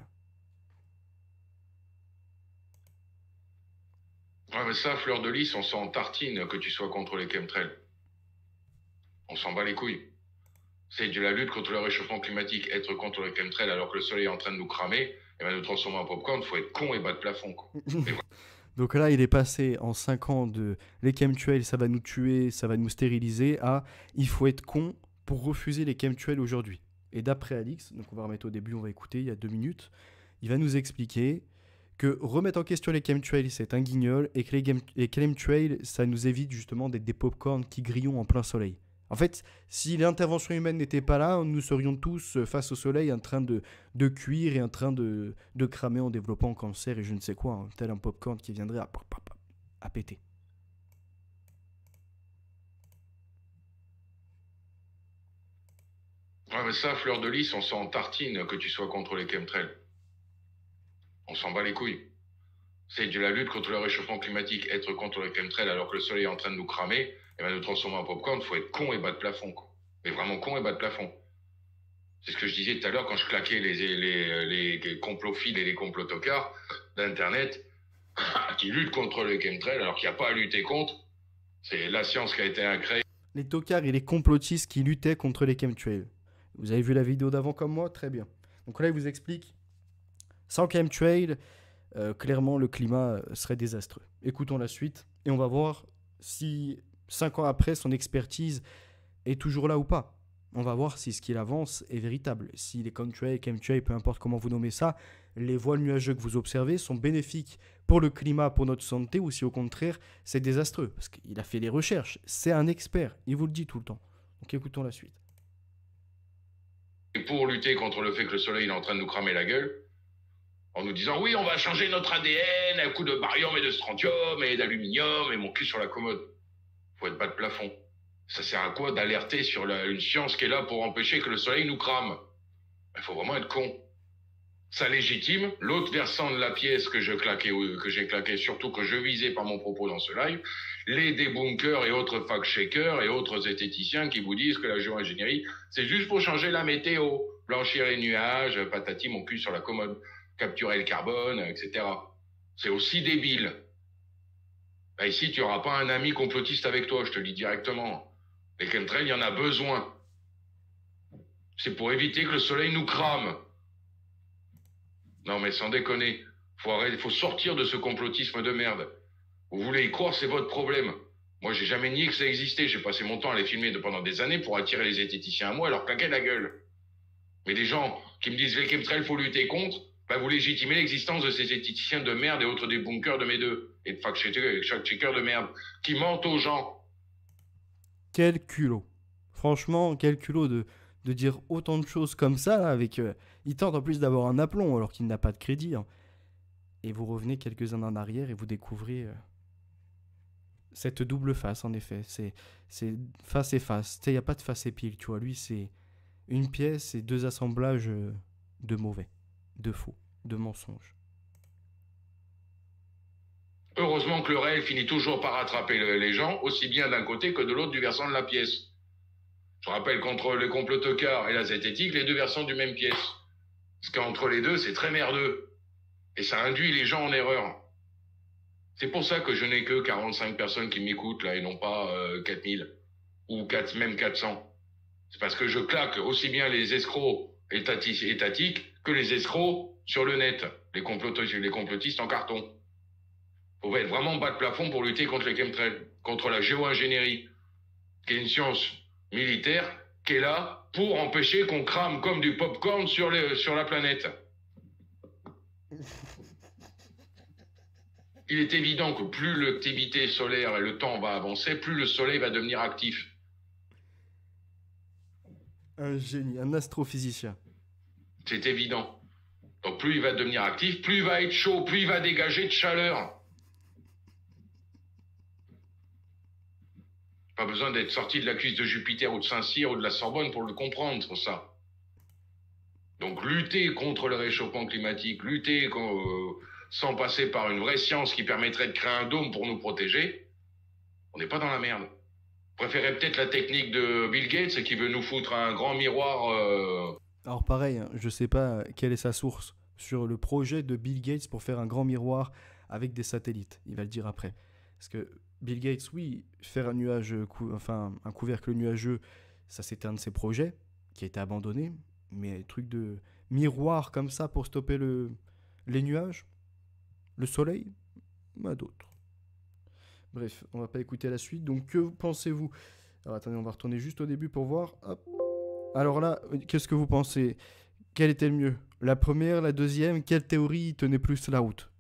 Ouais, mais ça, fleur de lys, on s'en tartine que tu sois contre les chemtrails. On s'en bat les couilles. C'est de la lutte contre le réchauffement climatique, être contre les chemtrails alors que le soleil est en train de nous cramer, et ben nous transformer en popcorn, faut être con et bas de plafond, quoi. Donc là, il est passé en 5 ans de les chemtrails, ça va nous tuer, ça va nous stériliser, à il faut être con pour refuser les chemtrails aujourd'hui. Et d'après Alix, donc on va remettre au début, on va écouter, il y a 2 minutes, il va nous expliquer que remettre en question les chemtrails, c'est un guignol, et que les chemtrails, ça nous évite justement d'être des popcorns qui grillons en plein soleil. En fait, si l'intervention humaine n'était pas là, nous serions tous face au soleil en train de cuire et en train de cramer en développant un cancer et je ne sais quoi, hein, tel un popcorn qui viendrait à péter. Ouais, mais ça, fleur de lys, on s'en tartine que tu sois contre les chemtrails. On s'en bat les couilles. C'est de la lutte contre le réchauffement climatique, être contre les chemtrails alors que le soleil est en train de nous cramer, et ben nous transformer en popcorn, faut être con et bas de plafond, quoi. Mais vraiment con et bas de plafond. C'est ce que je disais tout à l'heure quand je claquais les complophiles et les complotocards d'Internet qui luttent contre les chemtrails alors qu'il n'y a pas à lutter contre. C'est la science qui a été créée. Les tocards et les complotistes qui luttaient contre les chemtrails. Vous avez vu la vidéo d'avant comme moi? Très bien. Donc là, il vous explique, sans chemtrails, clairement, le climat serait désastreux. Écoutons la suite et on va voir si 5 ans après, son expertise est toujours là ou pas. On va voir si ce qu'il avance est véritable. Si les chemtrails, peu importe comment vous nommez ça, les voiles nuageux que vous observez sont bénéfiques pour le climat, pour notre santé, ou si au contraire, c'est désastreux. Parce qu'il a fait des recherches, c'est un expert, il vous le dit tout le temps. Donc écoutons la suite. Et pour lutter contre le fait que le soleil est en train de nous cramer la gueule, en nous disant oui, on va changer notre ADN à coup de barium et de strontium et d'aluminium et mon cul sur la commode. Faut être bas de plafond. Ça sert à quoi d'alerter sur une science qui est là pour empêcher que le soleil nous crame? Il faut vraiment être con. Ça légitime l'autre versant de la pièce que j'ai claqué, surtout que je visais par mon propos dans ce live, les débunkers et autres fact-checkers et autres zététiciens qui vous disent que la géo-ingénierie, c'est juste pour changer la météo, blanchir les nuages, patati, mon cul sur la commode, capturer le carbone, etc. C'est aussi débile. Bah ici, tu n'auras pas un ami complotiste avec toi, je te le dis directement. Les chemtrails, il y en a besoin. C'est pour éviter que le soleil nous crame. Non mais sans déconner, faut sortir de ce complotisme de merde. Vous voulez y croire, c'est votre problème. Moi, j'ai jamais nié que ça existait. J'ai passé mon temps à les filmer pendant des années pour attirer les zététiciens à moi et leur claquer la gueule. Mais des gens qui me disent les chemtrails, faut lutter contre, bah vous légitimez l'existence de ces zététiciens de merde et autres débunkers de mes deux. Et de fact-checkers de merde qui mentent aux gens. Quel culot. Franchement, quel culot de dire autant de choses comme ça, là, avec... il tente en plus d'avoir un aplomb alors qu'il n'a pas de crédit. Hein. Et vous revenez quelques années en arrière et vous découvrez cette double face, en effet. C'est face et face. Tu sais, il n'y a pas de face et pile, tu vois. Lui, c'est une pièce et 2 assemblages de mauvais, de faux, de mensonges. Heureusement que le réel finit toujours par rattraper les gens, aussi bien d'un côté que de l'autre du versant de la pièce. Je rappelle qu'entre le complotocard et la zététique, les deux versants du même pièce. Parce qu'entre les deux, c'est très merdeux. Et ça induit les gens en erreur. C'est pour ça que je n'ai que 45 personnes qui m'écoutent, là, et non pas 4000. Ou même 400. C'est parce que je claque aussi bien les escrocs étatique que les escrocs sur le net, les complotistes en carton. Il faut être vraiment bas de plafond pour lutter contre les chemtrails, contre la géo-ingénierie, qui est une science militaire qui est là pour empêcher qu'on crame comme du popcorn sur la planète. Il est évident que plus l'activité solaire et le temps va avancer, plus le soleil va devenir actif. Un génie, un astrophysicien. C'est évident. Donc plus il va devenir actif, plus il va être chaud, plus il va dégager de chaleur. Pas besoin d'être sorti de la cuisse de Jupiter ou de Saint-Cyr ou de la Sorbonne pour le comprendre, ça. Donc lutter contre le réchauffement climatique, lutter sans passer par une vraie science qui permettrait de créer un dôme pour nous protéger, on n'est pas dans la merde. Vous préférez peut-être la technique de Bill Gates qui veut nous foutre un grand miroir... Alors pareil, hein, je sais pas quelle est sa source sur le projet de Bill Gates pour faire un grand miroir avec des satellites. Il va le dire après. Parce que Bill Gates, oui, faire un nuage, un couvercle nuageux, ça c'était un de ses projets qui a été abandonné. Mais truc de miroir comme ça pour stopper les nuages, le soleil, bah d'autres. Bref, on va pas écouter la suite. Donc que pensez-vous? Alors attendez, on va retourner juste au début pour voir. Hop. Alors là, qu'est-ce que vous pensez? Quel était le mieux? La première, la deuxième? Quelle théorie tenait plus la route?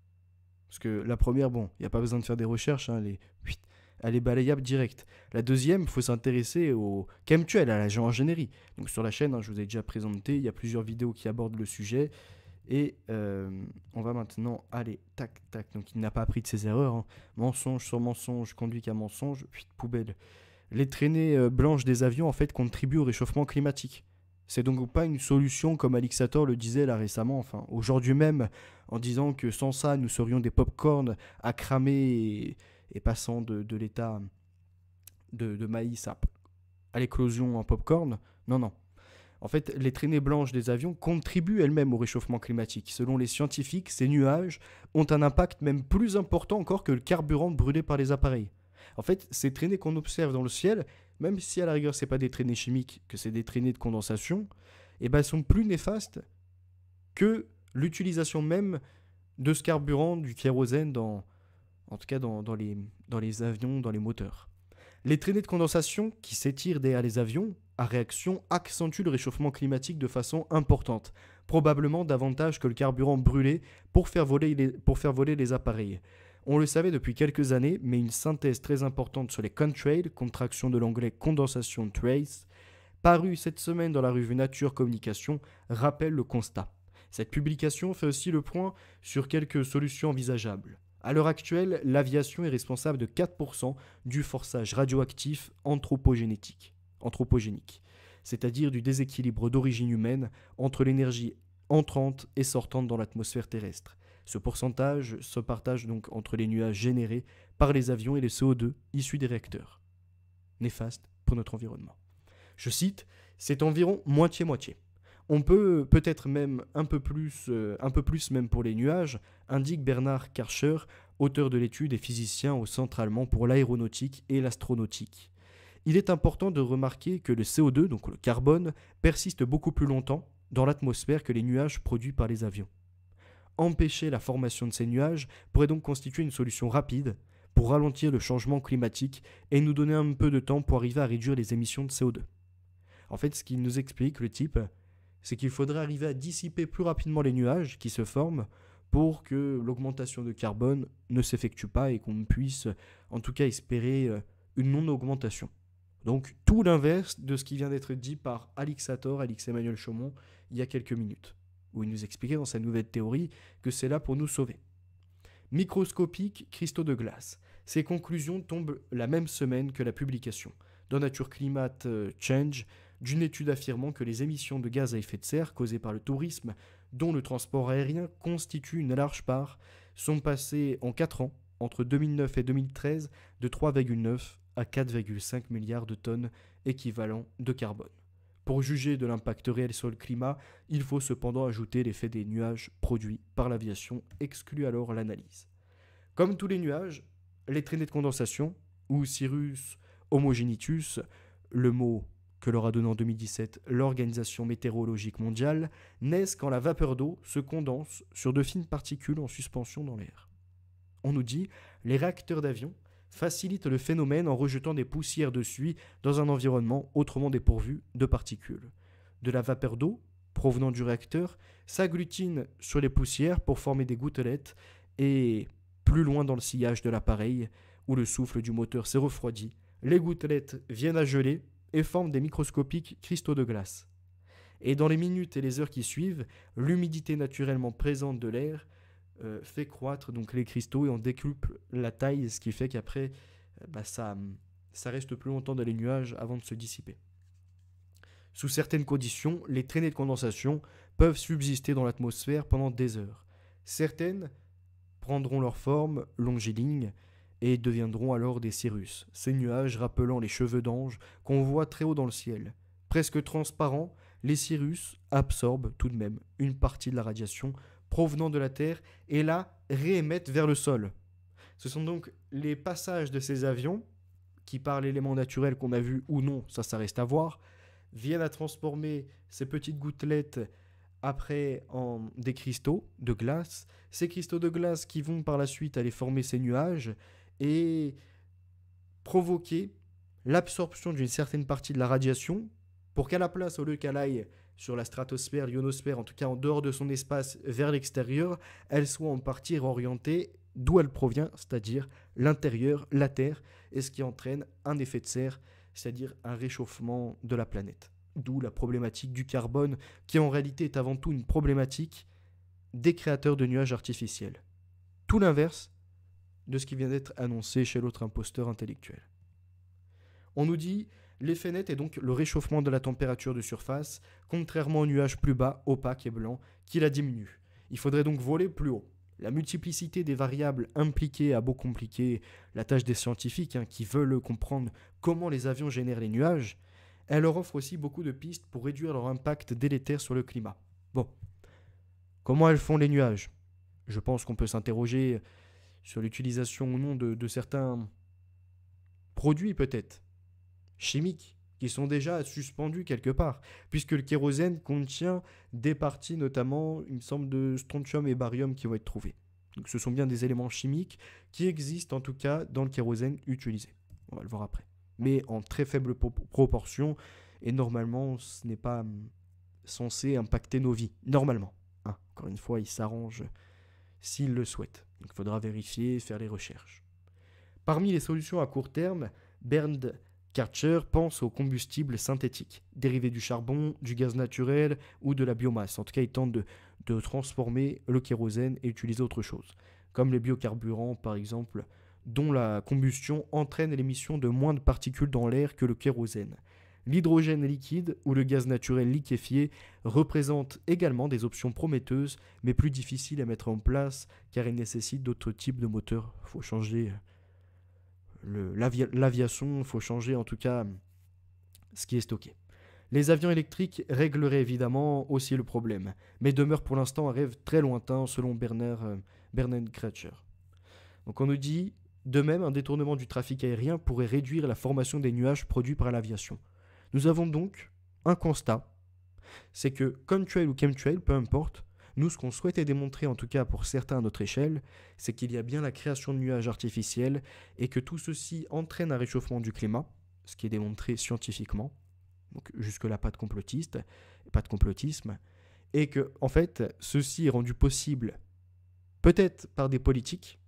Parce que la première, bon, il n'y a pas besoin de faire des recherches, hein, elle est balayable direct. La deuxième, il faut s'intéresser au chemtrail, à la géo-ingénierie. Donc sur la chaîne, hein, je vous ai déjà présenté, il y a plusieurs vidéos qui abordent le sujet. Et on va maintenant aller, tac, tac. Donc il n'a pas appris de ses erreurs. Hein. Mensonge sur mensonge conduit qu'à mensonge, poubelle. Les traînées blanches des avions, en fait, contribuent au réchauffement climatique. C'est donc pas une solution comme Alixator le disait là récemment, enfin aujourd'hui même, en disant que sans ça, nous serions des pop-corns à cramer et passant de l'état de maïs à l'éclosion en pop-corn. Non, non. En fait, les traînées blanches des avions contribuent elles-mêmes au réchauffement climatique. Selon les scientifiques, ces nuages ont un impact même plus important encore que le carburant brûlé par les appareils. En fait, ces traînées qu'on observe dans le ciel, même si à la rigueur c'est pas des traînées chimiques, que c'est des traînées de condensation, eh ben, sont plus néfastes que l'utilisation même de ce carburant, du kérosène, en tout cas dans les avions, dans les moteurs. Les traînées de condensation qui s'étirent derrière les avions, à réaction, accentuent le réchauffement climatique de façon importante, probablement davantage que le carburant brûlé pour faire voler les appareils. On le savait depuis quelques années, mais une synthèse très importante sur les chemtrails, contraction de l'anglais condensation trace, parue cette semaine dans la revue Nature Communication, rappelle le constat. Cette publication fait aussi le point sur quelques solutions envisageables. À l'heure actuelle, l'aviation est responsable de 4% du forçage radioactif anthropogénique, c'est-à-dire du déséquilibre d'origine humaine entre l'énergie entrante et sortante dans l'atmosphère terrestre. Ce pourcentage se partage donc entre les nuages générés par les avions et les CO2 issus des réacteurs. Néfaste pour notre environnement. Je cite, c'est environ moitié-moitié. On peut-être même un peu plus même pour les nuages, indique Bernard Karcher, auteur de l'étude et physicien au Centre allemand pour l'aéronautique et l'astronautique. Il est important de remarquer que le CO2, donc le carbone, persiste beaucoup plus longtemps dans l'atmosphère que les nuages produits par les avions. Empêcher la formation de ces nuages pourrait donc constituer une solution rapide pour ralentir le changement climatique et nous donner un peu de temps pour arriver à réduire les émissions de CO2. En fait, ce qu'il nous explique, le type, c'est qu'il faudrait arriver à dissiper plus rapidement les nuages qui se forment pour que l'augmentation de carbone ne s'effectue pas et qu'on puisse en tout cas espérer une non-augmentation. Donc tout l'inverse de ce qui vient d'être dit par Alix-Emmanuel Chaumont, il y a quelques minutes, où il nous expliquait dans sa nouvelle théorie que c'est là pour nous sauver. Microscopiques cristaux de glace. Ces conclusions tombent la même semaine que la publication dans Nature Climate Change d'une étude affirmant que les émissions de gaz à effet de serre causées par le tourisme, dont le transport aérien constitue une large part, sont passées en 4 ans, entre 2009 et 2013, de 3,9 à 4,5 milliards de tonnes équivalent de carbone. Pour juger de l'impact réel sur le climat, il faut cependant ajouter l'effet des nuages produits par l'aviation, exclut alors l'analyse. Comme tous les nuages, les traînées de condensation, ou cirrus homogenitus, le mot que leur a donné en 2017 l'Organisation météorologique mondiale, naissent quand la vapeur d'eau se condense sur de fines particules en suspension dans l'air. On nous dit les réacteurs d'avion facilitent le phénomène en rejetant des poussières de suie dans un environnement autrement dépourvu de particules. De la vapeur d'eau, provenant du réacteur, s'agglutine sur les poussières pour former des gouttelettes et, plus loin dans le sillage de l'appareil, où le souffle du moteur s'est refroidi, les gouttelettes viennent à geler et forment des microscopiques cristaux de glace. Et dans les minutes et les heures qui suivent, l'humidité naturellement présente de l'air fait croître donc les cristaux et en décuple la taille, ce qui fait qu'après, ça reste plus longtemps dans les nuages avant de se dissiper. Sous certaines conditions, les traînées de condensation peuvent subsister dans l'atmosphère pendant des heures. Certaines prendront leur forme longiligne et deviendront alors des cirrus, ces nuages rappelant les cheveux d'ange qu'on voit très haut dans le ciel. Presque transparents, les cirrus absorbent tout de même une partie de la radiation provenant de la Terre et la réémettent vers le sol. Ce sont donc les passages de ces avions, qui par l'élément naturel qu'on a vu ou non, ça reste à voir, viennent à transformer ces petites gouttelettes après en des cristaux de glace. Ces cristaux de glace qui vont par la suite aller former ces nuages et provoquer l'absorption d'une certaine partie de la radiation pour qu'à la place, au lieu qu'elle aille sur la stratosphère, l'ionosphère, en tout cas en dehors de son espace vers l'extérieur, elle soit en partie orientée d'où elle provient, c'est-à-dire l'intérieur, la Terre, et ce qui entraîne un effet de serre, c'est-à-dire un réchauffement de la planète. D'où la problématique du carbone, qui en réalité est avant tout une problématique des créateurs de nuages artificiels. Tout l'inverse de ce qui vient d'être annoncé chez l'autre imposteur intellectuel. On nous dit l'effet net est donc le réchauffement de la température de surface, contrairement aux nuages plus bas, opaques et blancs, qui la diminuent. Il faudrait donc voler plus haut. La multiplicité des variables impliquées a beau compliquer la tâche des scientifiques qui veulent comprendre comment les avions génèrent les nuages, elle leur offre aussi beaucoup de pistes pour réduire leur impact délétère sur le climat. Bon, comment elles font les nuages ? Je pense qu'on peut s'interroger sur l'utilisation ou non de certains produits peut-être, chimiques, qui sont déjà suspendus quelque part, puisque le kérosène contient des parties notamment, il me semble, de strontium et barium qui vont être trouvées. Donc ce sont bien des éléments chimiques qui existent en tout cas dans le kérosène utilisé. On va le voir après. Mais en très faible proportion, et normalement ce n'est pas censé impacter nos vies. Normalement. Encore une fois, ils s'arrangent s'ils le souhaitent. Donc il faudra vérifier, faire les recherches. Parmi les solutions à court terme, Bernd Karcher pense aux combustibles synthétiques, dérivés du charbon, du gaz naturel ou de la biomasse. En tout cas, il tente de transformer le kérosène et utiliser autre chose, comme les biocarburants par exemple, dont la combustion entraîne l'émission de moins de particules dans l'air que le kérosène. L'hydrogène liquide ou le gaz naturel liquéfié représentent également des options prometteuses, mais plus difficiles à mettre en place car ils nécessitent d'autres types de moteurs. Il faut changer l'aviation, il faut changer en tout cas ce qui est stocké. Les avions électriques régleraient évidemment aussi le problème, mais demeurent pour l'instant un rêve très lointain selon Bernard Kretcher. Donc on nous dit, de même, un détournement du trafic aérien pourrait réduire la formation des nuages produits par l'aviation. Nous avons donc un constat, c'est que contrail ou chemtrail, peu importe, nous ce qu'on souhaitait démontrer, en tout cas pour certains à notre échelle, c'est qu'il y a bien la création de nuages artificiels et que tout ceci entraîne un réchauffement du climat, ce qui est démontré scientifiquement, donc jusque-là pas de complotisme, et que en fait ceci est rendu possible peut-être par des politiques,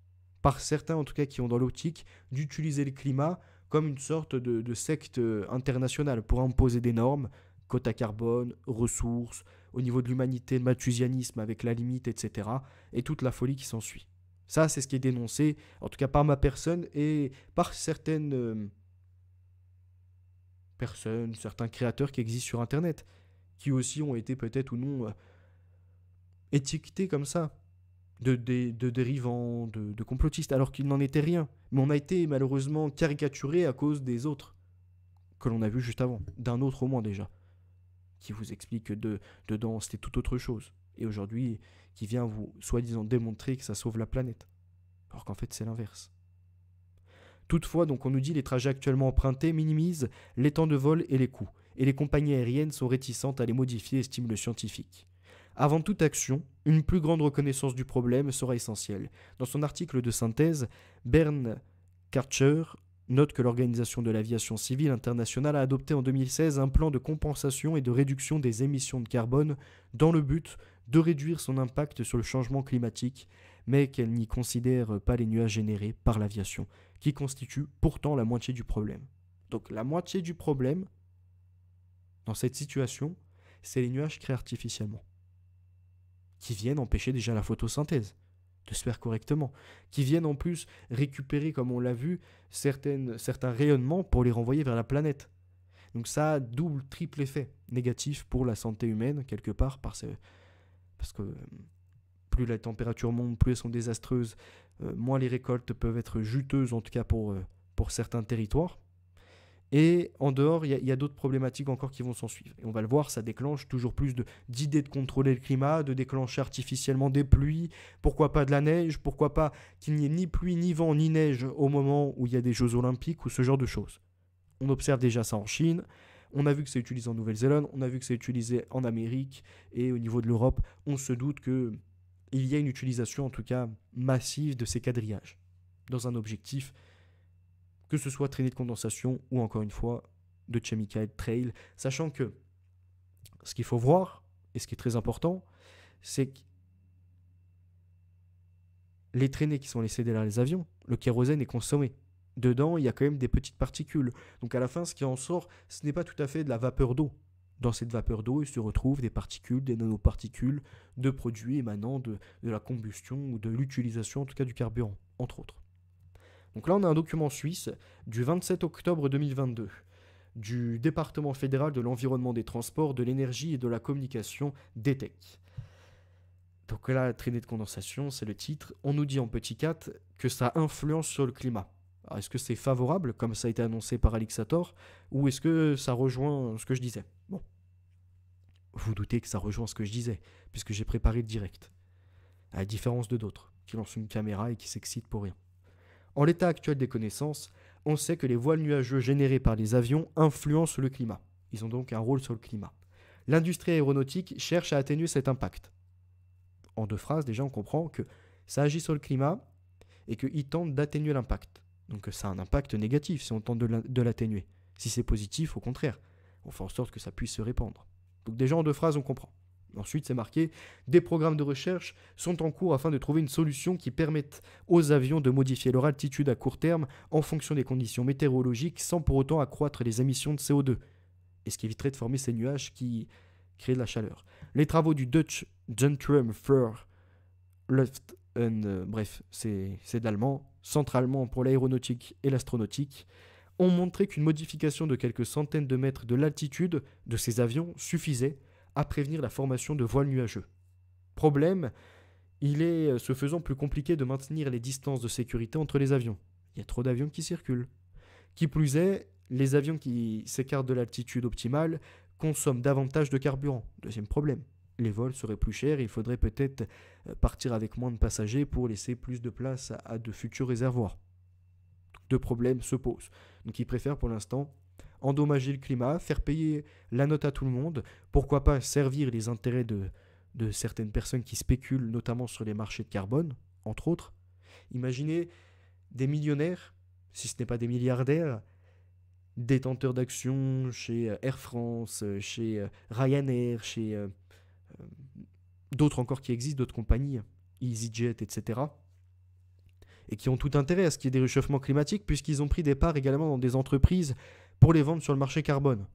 par certains en tout cas qui ont dans l'optique d'utiliser le climat comme une sorte de secte internationale pour imposer des normes, quotas carbone, ressources, au niveau de l'humanité, le malthusianisme avec la limite, etc. et toute la folie qui s'ensuit. Ça, c'est ce qui est dénoncé, en tout cas par ma personne et par certaines personnes, certains créateurs qui existent sur Internet, qui aussi ont été peut-être ou non étiquetés comme ça, de dérivants, de complotistes, alors qu'il n'en était rien. Mais on a été malheureusement caricaturé à cause des autres, que l'on a vu juste avant, d'un autre au moins déjà, qui vous explique que dedans c'était tout autre chose, et aujourd'hui qui vient vous soi-disant démontrer que ça sauve la planète, alors qu'en fait c'est l'inverse. Toutefois, donc on nous dit les trajets actuellement empruntés minimisent les temps de vol et les coûts, et les compagnies aériennes sont réticentes à les modifier, estime le scientifique. Avant toute action, une plus grande reconnaissance du problème sera essentielle. Dans son article de synthèse, Bernd Karcher note que l'Organisation de l'aviation civile internationale a adopté en 2016 un plan de compensation et de réduction des émissions de carbone dans le but de réduire son impact sur le changement climatique, mais qu'elle n'y considère pas les nuages générés par l'aviation, qui constituent pourtant la moitié du problème. Donc la moitié du problème, dans cette situation, c'est les nuages créés artificiellement, qui viennent empêcher déjà la photosynthèse de se faire correctement, qui viennent en plus récupérer, comme on l'a vu, certains rayonnements pour les renvoyer vers la planète. Donc ça a double, triple effet négatif pour la santé humaine, quelque part, parce que plus la température monte, plus elles sont désastreuses, moins les récoltes peuvent être juteuses, en tout cas pour certains territoires. Et en dehors, il y a d'autres problématiques encore qui vont s'en suivre. Et on va le voir, ça déclenche toujours plus d'idées de contrôler le climat, de déclencher artificiellement des pluies, pourquoi pas de la neige, pourquoi pas qu'il n'y ait ni pluie, ni vent, ni neige au moment où il y a des Jeux Olympiques ou ce genre de choses. On observe déjà ça en Chine, on a vu que c'est utilisé en Nouvelle-Zélande, on a vu que c'est utilisé en Amérique, et au niveau de l'Europe, on se doute qu'il y a une utilisation en tout cas massive de ces quadrillages, dans un objectif que ce soit traînée de condensation ou encore une fois de chemical trail, sachant que ce qu'il faut voir, et ce qui est très important, c'est que les traînées qui sont laissées derrière les avions, le kérosène est consommé. Dedans, il y a quand même des petites particules. Donc à la fin, ce qui en sort, ce n'est pas tout à fait de la vapeur d'eau. Dans cette vapeur d'eau, il se retrouve des particules, des nanoparticules, de produits émanant de la combustion ou de l'utilisation, en tout cas du carburant, entre autres. Donc là, on a un document suisse du 27 octobre 2022 du département fédéral de l'environnement des transports, de l'énergie et de la communication DETEC. Donc là, traînée de condensation, c'est le titre. On nous dit en petit 4 que ça influence sur le climat. Alors, est-ce que c'est favorable, comme ça a été annoncé par Alixator, ou est-ce que ça rejoint ce que je disais? Bon, vous doutez que ça rejoint ce que je disais, puisque j'ai préparé le direct. À la différence de d'autres, qui lancent une caméra et qui s'excitent pour rien. En l'état actuel des connaissances, on sait que les voiles nuageux générés par les avions influencent le climat. Ils ont donc un rôle sur le climat. L'industrie aéronautique cherche à atténuer cet impact. En 2 phrases, déjà, on comprend que ça agit sur le climat et qu'ils tentent d'atténuer l'impact. Donc ça a un impact négatif si on tente de l'atténuer. Si c'est positif, au contraire, on fait en sorte que ça puisse se répandre. Donc déjà, en 2 phrases, on comprend. Ensuite, c'est marqué « Des programmes de recherche sont en cours afin de trouver une solution qui permette aux avions de modifier leur altitude à court terme en fonction des conditions météorologiques sans pour autant accroître les émissions de CO2, et ce qui éviterait de former ces nuages qui créent de la chaleur. Les travaux du Dutch Centrum für Luft bref, c'est d'allemand, centre allemand pour l'aéronautique et l'astronautique, ont montré qu'une modification de quelques centaines de mètres de l'altitude de ces avions suffisait à prévenir la formation de voiles nuageux. Problème, il est ce faisant plus compliqué de maintenir les distances de sécurité entre les avions. Il y a trop d'avions qui circulent. Qui plus est, les avions qui s'écartent de l'altitude optimale consomment davantage de carburant. Deuxième problème, les vols seraient plus chers et il faudrait peut-être partir avec moins de passagers pour laisser plus de place à de futurs réservoirs. 2 problèmes se posent. Donc ils préfèrent pour l'instant endommager le climat, faire payer la note à tout le monde, pourquoi pas servir les intérêts de certaines personnes qui spéculent notamment sur les marchés de carbone, entre autres. Imaginez des millionnaires, si ce n'est pas des milliardaires, détenteurs d'actions chez Air France, chez Ryanair, chez d'autres encore qui existent, d'autres compagnies, EasyJet, etc., et qui ont tout intérêt à ce qu'il y ait des réchauffements climatiques puisqu'ils ont pris des parts également dans des entreprises pour les vendre sur le marché carbone.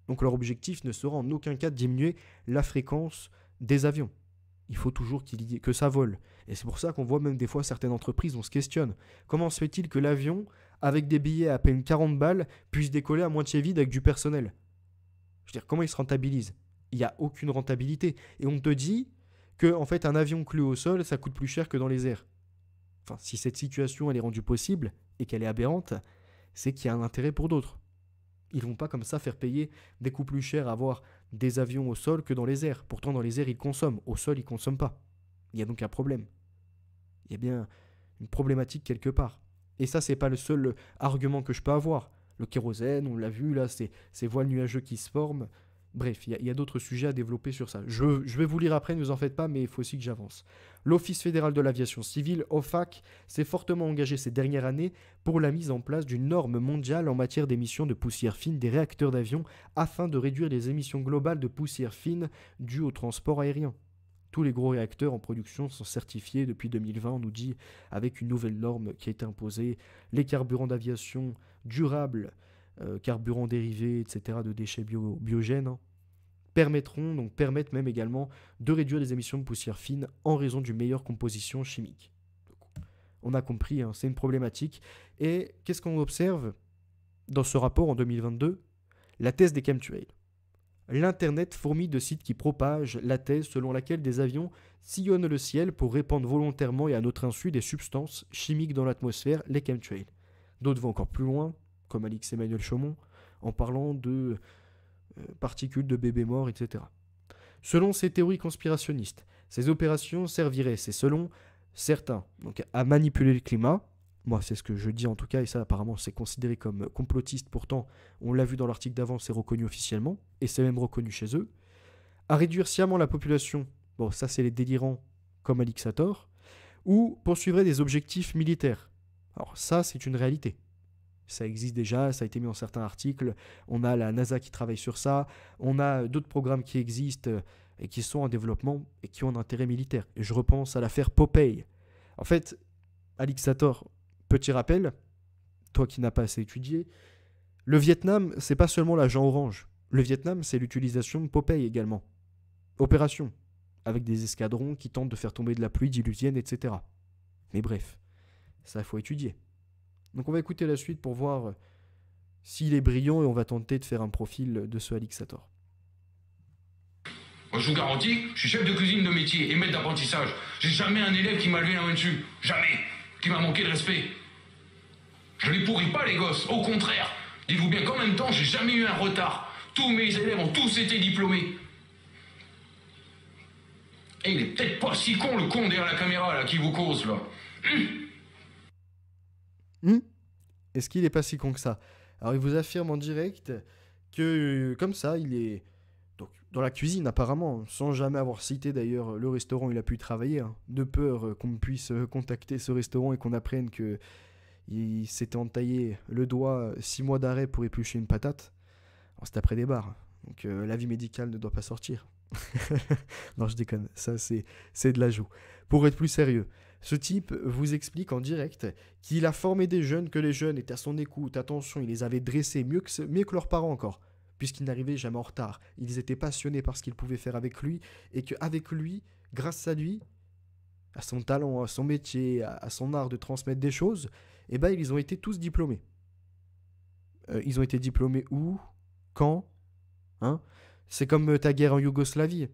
Donc leur objectif ne sera en aucun cas de diminuer la fréquence des avions. Il faut toujours que ça vole. Et c'est pour ça qu'on voit même des fois certaines entreprises, on se questionne. Comment se fait-il que l'avion, avec des billets à peine 40 balles, puisse décoller à moitié vide avec du personnel? Je veux dire, comment il se rentabilise? Il n'y a aucune rentabilité. Et on te dit que en fait, un avion cloué au sol, ça coûte plus cher que dans les airs. Enfin, si cette situation elle est rendue possible et qu'elle est aberrante, c'est qu'il y a un intérêt pour d'autres. Ils ne vont pas comme ça faire payer des coûts plus chers à avoir des avions au sol que dans les airs. Pourtant, dans les airs, ils consomment. Au sol, ils ne consomment pas. Il y a donc un problème. Il y a bien une problématique quelque part. Et ça, ce n'est pas le seul argument que je peux avoir. Le kérosène, on l'a vu, là, ces voiles nuageux qui se forment. Bref, il y a d'autres sujets à développer sur ça. Je vais vous lire après, ne vous en faites pas, mais il faut aussi que j'avance. L'Office fédéral de l'aviation civile, OFAC, s'est fortement engagé ces dernières années pour la mise en place d'une norme mondiale en matière d'émissions de poussière fine des réacteurs d'avion afin de réduire les émissions globales de poussière fine dues au transport aérien. Tous les gros réacteurs en production sont certifiés depuis 2020, on nous dit, avec une nouvelle norme qui a été imposée. Les carburants d'aviation durables, carburants dérivés, etc., de déchets biogènes, hein, permettent même également de réduire les émissions de poussière fine en raison d'une meilleure composition chimique. Donc, on a compris, hein, c'est une problématique. Et qu'est-ce qu'on observe dans ce rapport en 2022? La thèse des chemtrails. L'Internet fourmille de sites qui propagent la thèse selon laquelle des avions sillonnent le ciel pour répandre volontairement et à notre insu des substances chimiques dans l'atmosphère, les chemtrails. D'autres vont encore plus loin, comme Alix Emmanuel Chaumont, en parlant de particules de bébés morts, etc. Selon ces théories conspirationnistes, ces opérations serviraient, c'est selon certains, donc à manipuler le climat. Moi, c'est ce que je dis en tout cas, et ça apparemment c'est considéré comme complotiste, pourtant on l'a vu dans l'article d'avant, c'est reconnu officiellement, et c'est même reconnu chez eux. À réduire sciemment la population, bon ça c'est les délirants comme Alix Sator, ou poursuivrait des objectifs militaires. Alors ça c'est une réalité. Ça existe déjà, ça a été mis dans certains articles, on a la NASA qui travaille sur ça, on a d'autres programmes qui existent et qui sont en développement et qui ont un intérêt militaire. Et je repense à l'affaire Popeye. En fait, Alix Sator, petit rappel, toi qui n'as pas assez étudié, le Vietnam, c'est pas seulement l'agent orange. Le Vietnam, c'est l'utilisation de Popeye également. Opération, avec des escadrons qui tentent de faire tomber de la pluie diluvienne, etc. Mais bref, ça il faut étudier. Donc on va écouter la suite pour voir s'il est brillant et on va tenter de faire un profil de ce Alix Sator. Moi, je vous garantis, je suis chef de cuisine de métier et maître d'apprentissage. J'ai jamais un élève qui m'a levé la main dessus. Jamais. Qui m'a manqué de respect. Je les pourris pas, les gosses. Au contraire. Dites-vous bien qu'en même temps, j'ai jamais eu un retard. Tous mes élèves ont tous été diplômés. Et il est peut-être pas si con, le con derrière la caméra, là, qui vous cause, là. Est-ce qu'il est pas si con que ça? Alors il vous affirme en direct que comme ça, il est donc dans la cuisine apparemment, sans jamais avoir cité d'ailleurs le restaurant où il a pu travailler, hein, de peur qu'on puisse contacter ce restaurant et qu'on apprenne que il s'était entaillé le doigt 6 mois d'arrêt pour éplucher une patate. Alors, c'était après des bars, donc l'avis médical ne doit pas sortir. Non, je déconne, ça c'est de l'ajout. Pour être plus sérieux, ce type vous explique en direct qu'il a formé des jeunes, que les jeunes étaient à son écoute, attention, il les avait dressés mieux que leurs parents encore, puisqu'ils n'arrivaient jamais en retard. Ils étaient passionnés par ce qu'ils pouvaient faire avec lui, et qu'avec lui, grâce à lui, à son talent, à son métier, à son art de transmettre des choses, eh ben, ils ont été tous diplômés. Ils ont été diplômés où? Quand? Hein? C'est comme ta guerre en Yougoslavie.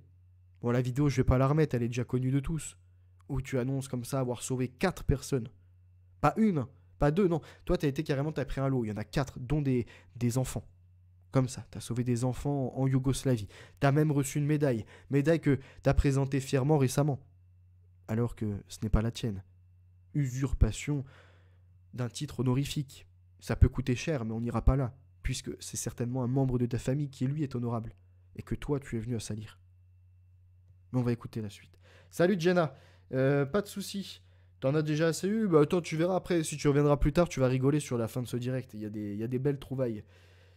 Bon, la vidéo, je vais pas la remettre, elle est déjà connue de tous. Où tu annonces comme ça avoir sauvé 4 personnes. Pas une, pas deux, non. Toi, t'as pris un lot. Il y en a 4, dont des enfants. Comme ça, t'as sauvé des enfants en Yougoslavie. T'as même reçu une médaille. Médaille que t'as présentée fièrement récemment. Alors que ce n'est pas la tienne. Usurpation d'un titre honorifique. Ça peut coûter cher, mais on n'ira pas là. Puisque c'est certainement un membre de ta famille qui, lui, est honorable. Et que toi, tu es venu à salir. Mais on va écouter la suite. Salut Jenna. Pas de soucis. T'en as déjà assez eu? Bah attends, tu verras après. Si tu reviendras plus tard, tu vas rigoler sur la fin de ce direct. Il y a des belles trouvailles.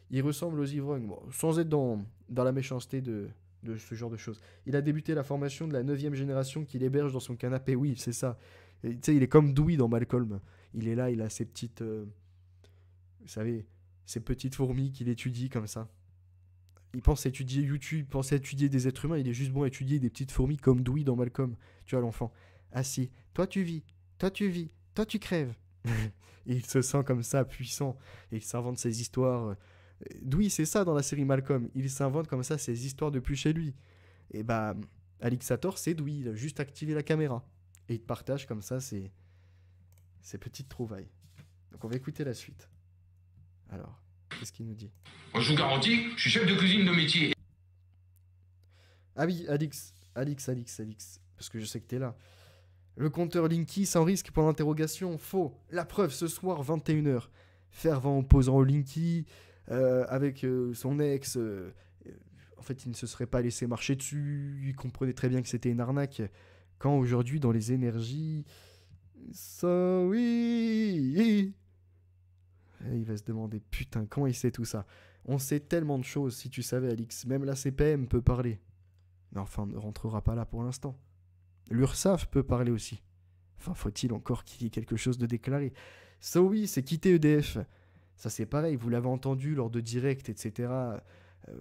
Il ressemble aux ivrognes. Bon, sans être dans la méchanceté de ce genre de choses. Il a débuté la formation de la 9e génération qu'il héberge dans son canapé. Oui, c'est ça. Tu sais, il est comme Dewey dans Malcolm. Il est là, il a ses petites... vous savez, ces petites fourmis qu'il étudie comme ça. Il pense étudier YouTube, il pense étudier des êtres humains, il est juste bon à étudier des petites fourmis comme Dewey dans Malcolm. Tu vois l'enfant. Assis. Toi tu vis, toi tu vis, toi tu crèves. Et il se sent comme ça, puissant. Et il s'invente ses histoires. Dewey, c'est ça dans la série Malcolm. Il s'invente comme ça ses histoires depuis chez lui. Et bah, Alix Sator, c'est Dewey. Il a juste activé la caméra. Et il partage comme ça ses petites trouvailles. Donc on va écouter la suite. Alors, qu'est-ce qu'il nous dit? Moi, je vous garantis, je suis chef de cuisine de métier. Ah oui, Alix. Parce que je sais que t'es là. Le compteur Linky sans risque pour l'interrogation. Faux. La preuve ce soir, 21h. fervent opposant au Linky, avec son ex. En fait, il ne se serait pas laissé marcher dessus. Il comprenait très bien que c'était une arnaque. Quand aujourd'hui, dans les énergies. Ça oui. Et il va se demander, putain, comment il sait tout ça? On sait tellement de choses, si tu savais, Alix. Même la CPM peut parler. Mais enfin, on ne rentrera pas là pour l'instant. L'URSSAF peut parler aussi. Enfin, faut-il encore qu'il y ait quelque chose de déclaré? Ça oui, c'est quitter EDF. Ça c'est pareil, vous l'avez entendu lors de directs, etc.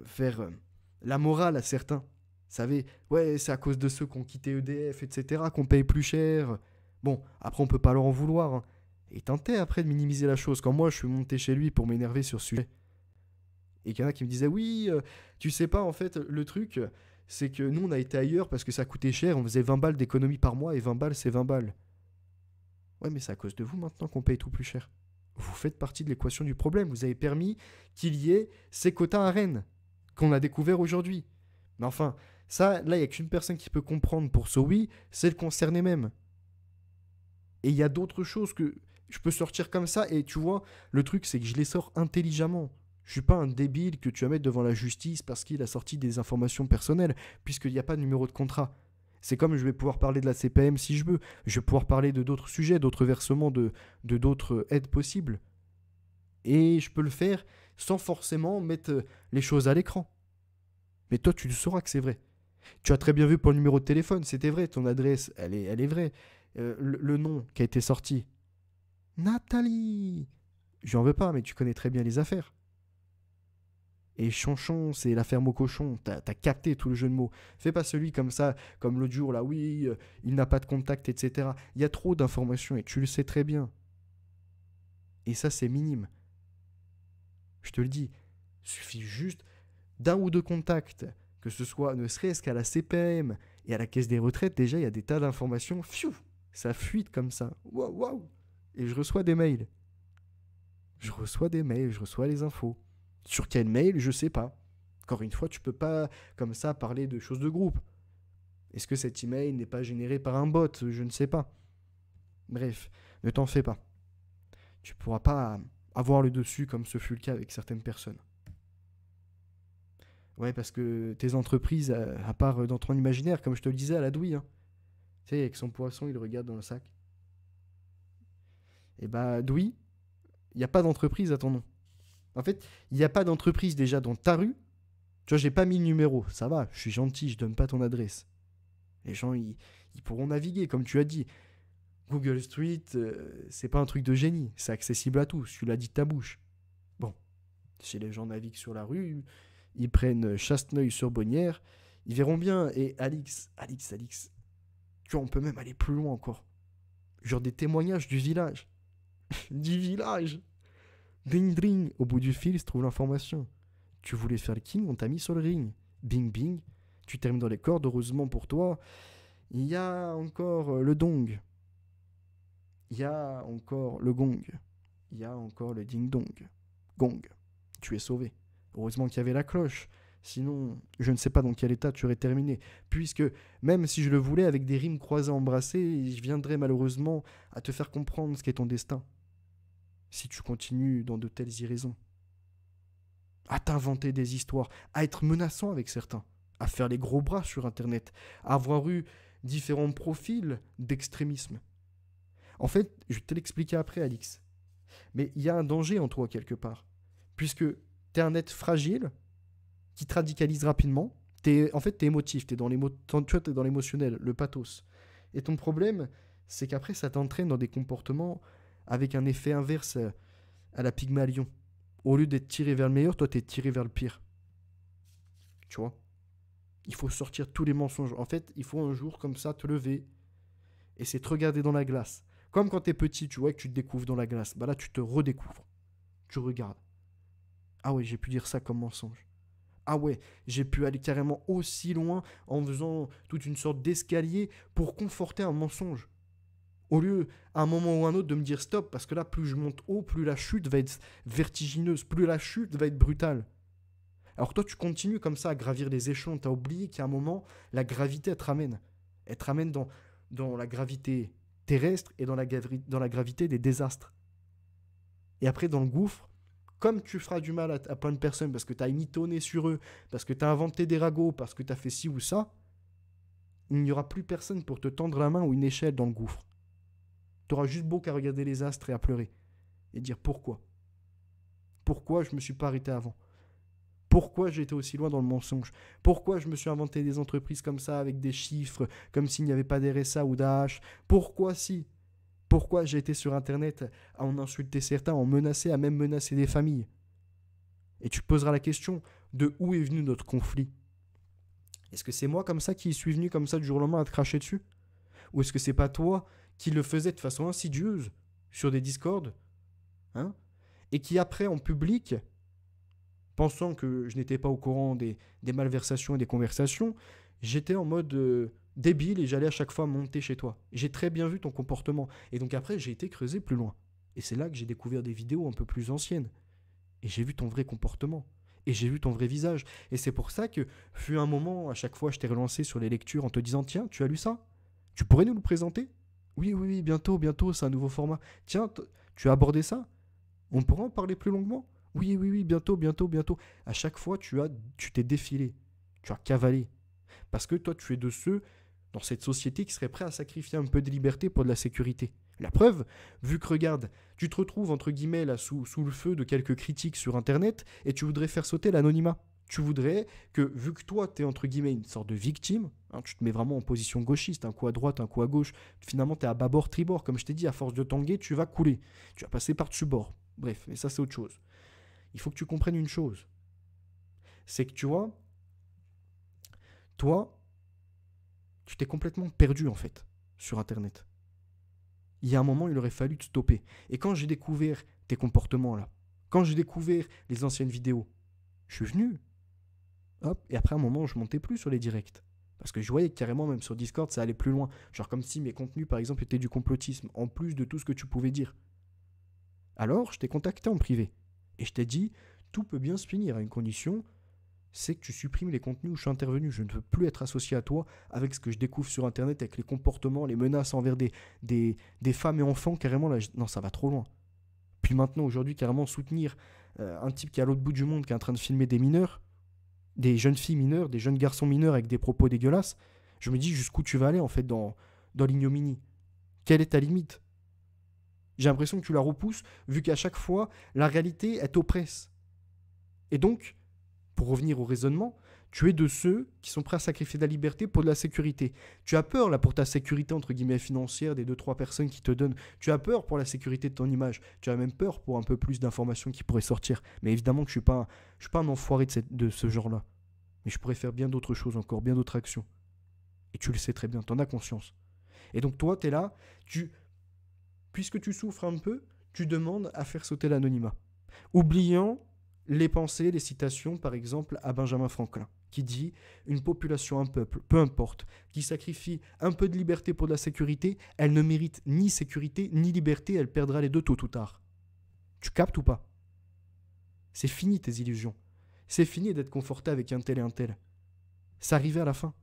Faire la morale à certains. Vous savez, ouais, c'est à cause de ceux qui ont quitté EDF, etc. qu'on paye plus cher. Bon, après on peut pas leur en vouloir. Hein. Et tenter après de minimiser la chose. Quand moi je suis monté chez lui pour m'énerver sur ce sujet. Et qu'il y en a qui me disaient, oui, tu sais pas, en fait, le truc, c'est que nous on a été ailleurs parce que ça coûtait cher. On faisait 20 balles d'économie par mois et 20 balles c'est 20 balles. Ouais, mais c'est à cause de vous maintenant qu'on paye tout plus cher. Vous faites partie de l'équation du problème. Vous avez permis qu'il y ait ces quotas à Rennes, qu'on a découvert aujourd'hui. Mais enfin, ça, là, il n'y a qu'une personne qui peut comprendre pour ce oui, c'est le concerné même. Et il y a d'autres choses que je peux sortir comme ça, et tu vois, le truc, c'est que je les sors intelligemment. Je suis pas un débile que tu vas mettre devant la justice parce qu'il a sorti des informations personnelles, puisqu'il n'y a pas de numéro de contrat. C'est comme je vais pouvoir parler de la CPM si je veux. Je vais pouvoir parler de d'autres sujets, d'autres versements, de d'autres aides possibles. Et je peux le faire sans forcément mettre les choses à l'écran. Mais toi, tu le sauras que c'est vrai. Tu as très bien vu pour le numéro de téléphone, c'était vrai, ton adresse, elle est vraie. Le nom qui a été sorti. Nathalie. J'en veux pas, mais tu connais très bien les affaires. Et Chanchon, c'est l'affaire Mocochon. T'as capté tout le jeu de mots. Fais pas celui comme ça, comme l'autre jour, là, oui, il n'a pas de contact, etc. Il y a trop d'informations et tu le sais très bien. Et ça, c'est minime. Je te le dis. Il suffit juste d'un ou deux contacts, que ce soit ne serait-ce qu'à la CPM et à la caisse des retraites. Déjà, il y a des tas d'informations. Pfiou, ça fuite comme ça. Waouh, waouh. Et je reçois des mails. Je reçois les infos. Sur quel mail, je sais pas. Encore une fois, tu peux pas, comme ça, parler de choses de groupe. Est-ce que cet email n'est pas généré par un bot? Je ne sais pas. Bref, ne t'en fais pas. Tu pourras pas avoir le dessus comme ce fut le cas avec certaines personnes. Ouais, parce que tes entreprises, à part dans ton imaginaire, comme je te le disais à la douille, hein, tu sais, avec son poisson, il regarde dans le sac. Et bah, douille, il n'y a pas d'entreprise à ton nom. En fait, il n'y a pas d'entreprise déjà dans ta rue. Tu vois, j'ai pas mis le numéro. Ça va, je suis gentil, je donne pas ton adresse. Les gens, ils pourront naviguer, comme tu as dit. Google Street, c'est pas un truc de génie. C'est accessible à tous. Tu l'as dit de ta bouche. Bon, si les gens naviguent sur la rue, ils prennent Chasseneuil-sur-Bonnière, ils verront bien. Et Alix, tu vois, on peut même aller plus loin encore. Genre des témoignages du village. Du village. Ding ding, au bout du fil se trouve l'information. Tu voulais faire le king, on t'a mis sur le ring. Bing bing, tu termines dans les cordes, heureusement pour toi. Il y a encore le dong. Il y a encore le gong. Il y a encore le ding dong. Gong, tu es sauvé. Heureusement qu'il y avait la cloche. Sinon, je ne sais pas dans quel état tu aurais terminé. Puisque, même si je le voulais, avec des rimes croisées embrassées, je viendrais malheureusement à te faire comprendre ce qu'est ton destin. Si tu continues dans de telles irraisons. À t'inventer des histoires, à être menaçant avec certains, à faire les gros bras sur Internet, à avoir eu différents profils d'extrémisme. En fait, je vais te l'expliquer après, Alix. Mais il y a un danger en toi quelque part. Puisque t'es un être fragile, qui te radicalise rapidement. En fait, t'es émotif, t'es dans l'émotionnel, le pathos. Et ton problème, c'est qu'après, ça t'entraîne dans des comportements avec un effet inverse à la Pygmalion. Au lieu d'être tiré vers le meilleur, toi, t'es tiré vers le pire. Tu vois? Il faut sortir tous les mensonges. En fait, il faut un jour comme ça te lever et c'est te regarder dans la glace. Comme quand t'es petit, tu vois, que tu te découvres dans la glace. Bah là, tu te redécouvres. Tu regardes. Ah ouais, j'ai pu dire ça comme mensonge. Ah ouais, j'ai pu aller carrément aussi loin en faisant toute une sorte d'escalier pour conforter un mensonge. Au lieu, à un moment ou à un autre, de me dire stop, parce que là, plus je monte haut, plus la chute va être vertigineuse, plus la chute va être brutale. Alors toi, tu continues comme ça à gravir les échelons, t'as oublié qu'à un moment, la gravité, elle te ramène. Elle te ramène dans la gravité terrestre et dans la gravité des désastres. Et après, dans le gouffre, comme tu feras du mal à plein de personnes parce que tu as mitonné sur eux, parce que tu as inventé des ragots, parce que tu as fait ci ou ça, il n'y aura plus personne pour te tendre la main ou une échelle dans le gouffre. Tu auras juste beau qu'à regarder les astres et à pleurer. Et dire pourquoi. Pourquoi je ne me suis pas arrêté avant? Pourquoi j'ai été aussi loin dans le mensonge? Pourquoi je me suis inventé des entreprises comme ça avec des chiffres, comme s'il n'y avait pas d'RSA ou d'AH? Pourquoi si? Pourquoi j'ai été sur Internet à en insulter certains, à en menacer, à même menacer des familles? Et tu te poseras la question de où est venu notre conflit? Est-ce que c'est moi comme ça qui suis venu comme ça du jour au lendemain à te cracher dessus? Ou est-ce que c'est pas toi qui le faisais de façon insidieuse sur des Discords, hein? Et qui après en public, pensant que je n'étais pas au courant des malversations et des conversations, j'étais en mode débile et j'allais à chaque fois monter chez toi. J'ai très bien vu ton comportement. Et donc après, j'ai été creusé plus loin. Et c'est là que j'ai découvert des vidéos un peu plus anciennes. Et j'ai vu ton vrai comportement. Et j'ai vu ton vrai visage. Et c'est pour ça que, fut un moment, à chaque fois, je t'ai relancé sur les lectures en te disant, tiens, tu as lu ça? Tu pourrais nous le présenter? Oui, oui, oui, bientôt, c'est un nouveau format. Tiens, tu as abordé ça? On pourra en parler plus longuement? Oui, oui, oui, bientôt. À chaque fois, tu t'es défilé. Tu as cavalé. Parce que toi, tu es de ceux dans cette société qui seraient prêts à sacrifier un peu de liberté pour de la sécurité. La preuve, vu que regarde, tu te retrouves entre guillemets là sous le feu de quelques critiques sur Internet et tu voudrais faire sauter l'anonymat. Tu voudrais que, vu que toi, tu es entre guillemets une sorte de victime, hein, tu te mets vraiment en position gauchiste, un coup à droite, un coup à gauche, finalement tu es à bâbord, tribord, comme je t'ai dit, à force de tanguer, tu vas couler, tu vas passer par-dessus bord. Bref, mais ça c'est autre chose. Il faut que tu comprennes une chose, c'est que tu vois, toi, tu t'es complètement perdu en fait sur Internet. Il y a un moment, il aurait fallu te stopper. Et quand j'ai découvert tes comportements là, quand j'ai découvert les anciennes vidéos, je suis venu. Hop, et après un moment, je montais plus sur les directs. Parce que je voyais que carrément, même sur Discord, ça allait plus loin. Genre comme si mes contenus, par exemple, étaient du complotisme, en plus de tout ce que tu pouvais dire. Alors, je t'ai contacté en privé. Et je t'ai dit, tout peut bien se finir à une condition, c'est que tu supprimes les contenus où je suis intervenu. Je ne veux plus être associé à toi avec ce que je découvre sur Internet, avec les comportements, les menaces envers des femmes et enfants. Carrément, là, non, ça va trop loin. Puis maintenant, aujourd'hui, carrément, soutenir un type qui est à l'autre bout du monde, qui est en train de filmer des mineurs, des jeunes filles mineures, des jeunes garçons mineurs avec des propos dégueulasses, je me dis jusqu'où tu vas aller, en fait, dans l'ignominie. Quelle est ta limite? J'ai l'impression que tu la repousses, vu qu'à chaque fois, la réalité, elle t'oppresse. Et donc, pour revenir au raisonnement, tu es de ceux qui sont prêts à sacrifier ta liberté pour de la sécurité. Tu as peur là pour ta sécurité entre guillemets financière des 2-3 personnes qui te donnent. Tu as peur pour la sécurité de ton image. Tu as même peur pour un peu plus d'informations qui pourraient sortir. Mais évidemment que je suis pas un enfoiré de ce genre-là. Mais je pourrais faire bien d'autres choses encore, bien d'autres actions. Et tu le sais très bien, tu en as conscience. Et donc toi, tu es là, puisque tu souffres un peu, tu demandes à faire sauter l'anonymat. Oubliant les pensées, les citations, par exemple, à Benjamin Franklin, qui dit « Une population, un peuple, peu importe, qui sacrifie un peu de liberté pour de la sécurité, elle ne mérite ni sécurité ni liberté, elle perdra les deux tôt ou tard. » Tu captes ou pas? C'est fini tes illusions. C'est fini d'être conforté avec un tel et un tel. C'est arrivé à la fin.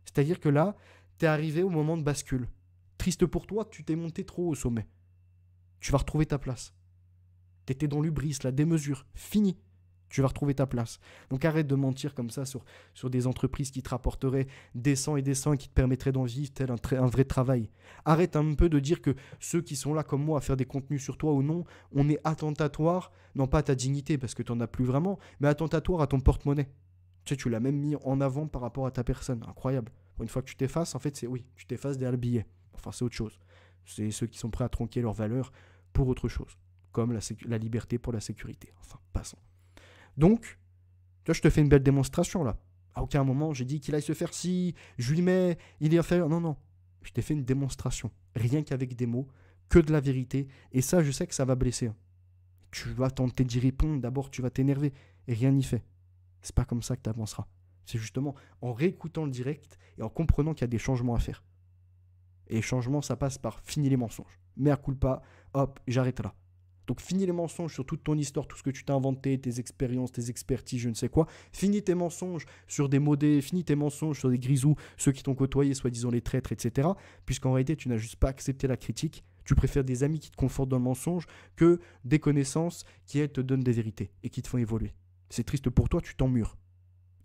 C'est-à-dire que là, t'es arrivé au moment de bascule. Triste pour toi, tu t'es monté trop au sommet. Tu vas retrouver ta place. T'étais dans l'hubris, la démesure. Fini. Tu vas retrouver ta place. Donc arrête de mentir comme ça sur des entreprises qui te rapporteraient des cents et qui te permettraient d'en vivre tel un vrai travail. Arrête un peu de dire que ceux qui sont là comme moi à faire des contenus sur toi ou non, on est attentatoire, non pas à ta dignité parce que tu n'en as plus vraiment, mais attentatoire à ton porte-monnaie. Tu sais, tu l'as même mis en avant par rapport à ta personne. Incroyable. Une fois que tu t'effaces, en fait, tu t'effaces derrière le billet. Enfin, c'est autre chose. C'est ceux qui sont prêts à tronquer leurs valeurs pour autre chose, comme la liberté pour la sécurité. Enfin, passons. Donc, tu vois, je te fais une belle démonstration là. À aucun moment, j'ai dit qu'il aille se faire ci, je lui mets, il est inférieur. Non. Je t'ai fait une démonstration. Rien qu'avec des mots, que de la vérité. Et ça, je sais que ça va blesser. Tu vas tenter d'y répondre. D'abord, tu vas t'énerver. Et rien n'y fait. C'est pas comme ça que tu avanceras. C'est justement en réécoutant le direct et en comprenant qu'il y a des changements à faire. Et les changements, ça passe par fini les mensonges. Mea culpa, hop, j'arrête là. Donc finis les mensonges sur toute ton histoire, tout ce que tu t'as inventé, tes expériences, tes expertises, je ne sais quoi. Finis tes mensonges sur des modés, finis tes mensonges sur des grisous, ceux qui t'ont côtoyé, soi-disant les traîtres, etc. Puisqu'en réalité, tu n'as juste pas accepté la critique, Tu préfères des amis qui te confortent dans le mensonge que des connaissances qui, elles, te donnent des vérités et qui te font évoluer. C'est triste pour toi, tu t'emmures.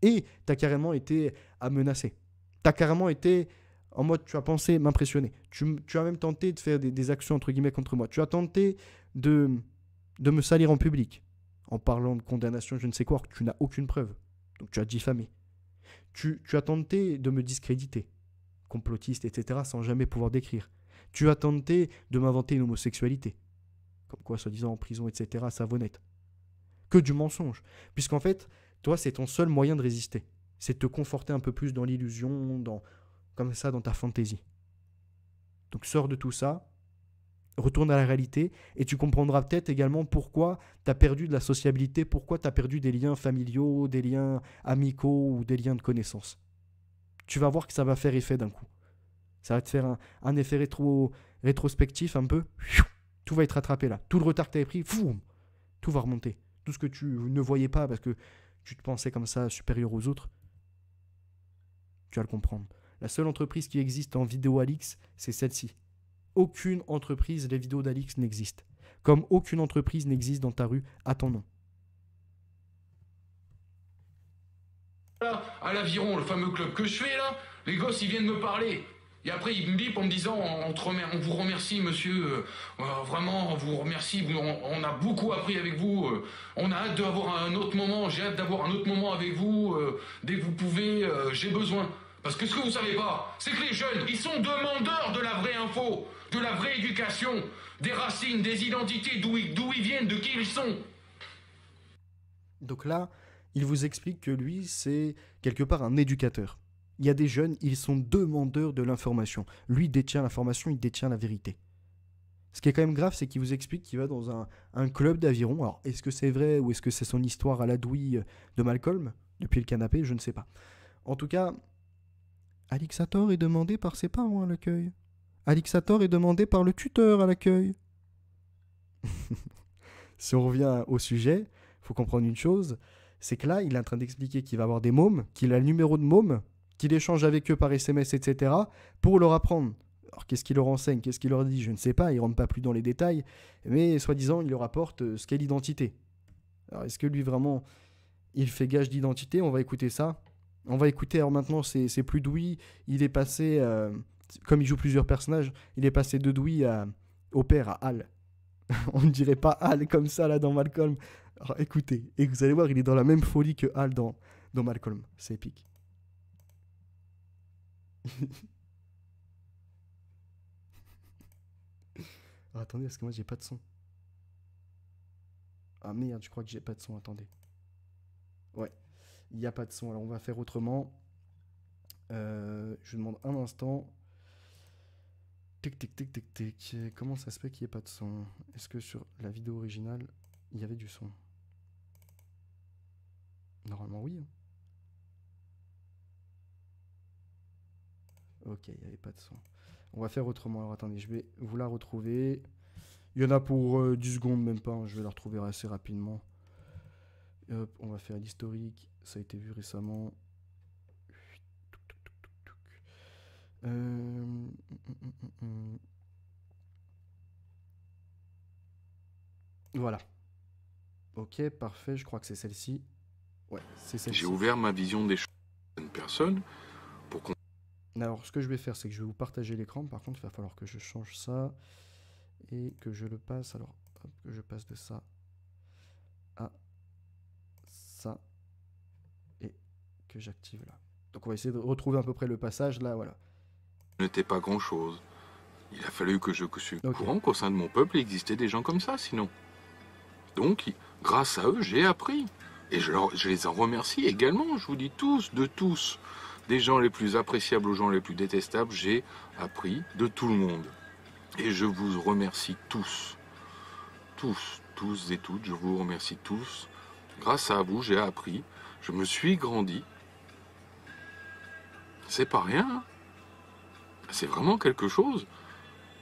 Et tu as carrément été à menacer. Tu as carrément été en mode, tu as pensé m'impressionner. Tu as même tenté de faire des actions, entre guillemets, contre moi. Tu as tenté de me salir en public, en parlant de condamnation, je ne sais quoi, alors que tu n'as aucune preuve. Donc tu as diffamé. Tu as tenté de me discréditer, complotiste, etc., sans jamais pouvoir décrire. Tu as tenté de m'inventer une homosexualité, comme quoi, soi-disant, en prison, etc., savonnette. Que du mensonge. Puisqu'en fait, toi, c'est ton seul moyen de résister. C'est de te conforter un peu plus dans l'illusion, comme ça, dans ta fantaisie. Donc sors de tout ça, retourne à la réalité, et tu comprendras peut-être également pourquoi tu as perdu de la sociabilité, pourquoi tu as perdu des liens familiaux, des liens amicaux ou des liens de connaissances. Tu vas voir que ça va faire effet d'un coup. Ça va te faire un effet rétrospectif un peu. Tout va être rattrapé là. Tout le retard que tu avais pris, tout va remonter. Tout ce que tu ne voyais pas parce que tu te pensais comme ça supérieur aux autres, tu vas le comprendre. La seule entreprise qui existe en vidéo Alix, c'est celle-ci. Aucune entreprise, les vidéos d'Alix n'existent. Comme aucune entreprise n'existe dans ta rue à ton nom. Là, à l'Aviron, le fameux club que je fais là, les gosses ils viennent me parler. Et après ils me bipent en me disant on vous remercie monsieur, vraiment on vous remercie, on a beaucoup appris avec vous, on a hâte d'avoir un autre moment, j'ai hâte d'avoir un autre moment avec vous, dès que vous pouvez, j'ai besoin. Parce que ce que vous savez pas, c'est que les jeunes, ils sont demandeurs de la vraie info, de la vraie éducation, des racines, des identités, d'où ils viennent, de qui ils sont. Donc là, il vous explique que lui, c'est quelque part un éducateur. Il y a des jeunes, ils sont demandeurs de l'information. Lui détient l'information, il détient la vérité. Ce qui est quand même grave, c'est qu'il vous explique qu'il va dans un club d'aviron. Alors, est-ce que c'est vrai ou est-ce que c'est son histoire à la douille de Malcolm, depuis le canapé, je ne sais pas. En tout cas, Alixator est demandé par ses parents à l'accueil. Alixator est demandé par le tuteur à l'accueil. Si on revient au sujet, il faut comprendre une chose, c'est que là, il est en train d'expliquer qu'il va avoir des mômes, qu'il a le numéro de mômes, qu'il échange avec eux par SMS, etc., pour leur apprendre. Alors, qu'est-ce qu'il leur enseigne, qu'est-ce qu'il leur dit, je ne sais pas, il ne rentre pas plus dans les détails, mais soi-disant, il leur apporte ce qu'est l'identité. Alors, est-ce que lui, vraiment, il fait gage d'identité? On va écouter ça. On va écouter, alors maintenant, c'est plus Dewey, il est passé, comme il joue plusieurs personnages, il est passé de Dewey au père, à Hal. On ne dirait pas Hal comme ça, là, dans Malcolm. Alors, écoutez, et vous allez voir, il est dans la même folie que Hal dans Malcolm. C'est épique. Alors, attendez, parce que moi, j'ai pas de son. Ah merde, je crois que j'ai pas de son, attendez. Ouais, il n'y a pas de son, alors on va faire autrement. Je demande un instant. Tic, tic, tic, tic, tic. Comment ça se fait qu'il n'y ait pas de son? Est-ce que sur la vidéo originale, il y avait du son? Normalement, oui. Ok, il n'y avait pas de son. On va faire autrement. Alors attendez, je vais vous la retrouver. Il y en a pour 10 secondes, même pas. Je vais la retrouver assez rapidement. Hop, on va faire l'historique. Ça a été vu récemment. Voilà. Ok, parfait. Je crois que c'est celle-ci. Ouais, c'est celle-ci. J'ai ouvert ma vision des choses à une personne pour qu'on... Alors, ce que je vais faire, c'est que je vais vous partager l'écran. Par contre, il va falloir que je change ça et que je le passe. Alors, hop, que je passe de ça à ça et que j'active là. Donc, on va essayer de retrouver à peu près le passage là, voilà. Ce n'était pas grand-chose. Il a fallu que je suis au courant qu'au sein de mon peuple, il existait des gens comme ça, sinon. Donc, grâce à eux, j'ai appris. Et je les en remercie également, je vous dis tous, de tous. Des gens les plus appréciables aux gens les plus détestables, j'ai appris de tout le monde. Et je vous remercie tous. Tous et toutes, je vous remercie tous. Grâce à vous, j'ai appris. Je me suis grandi. C'est pas rien, hein. C'est vraiment quelque chose.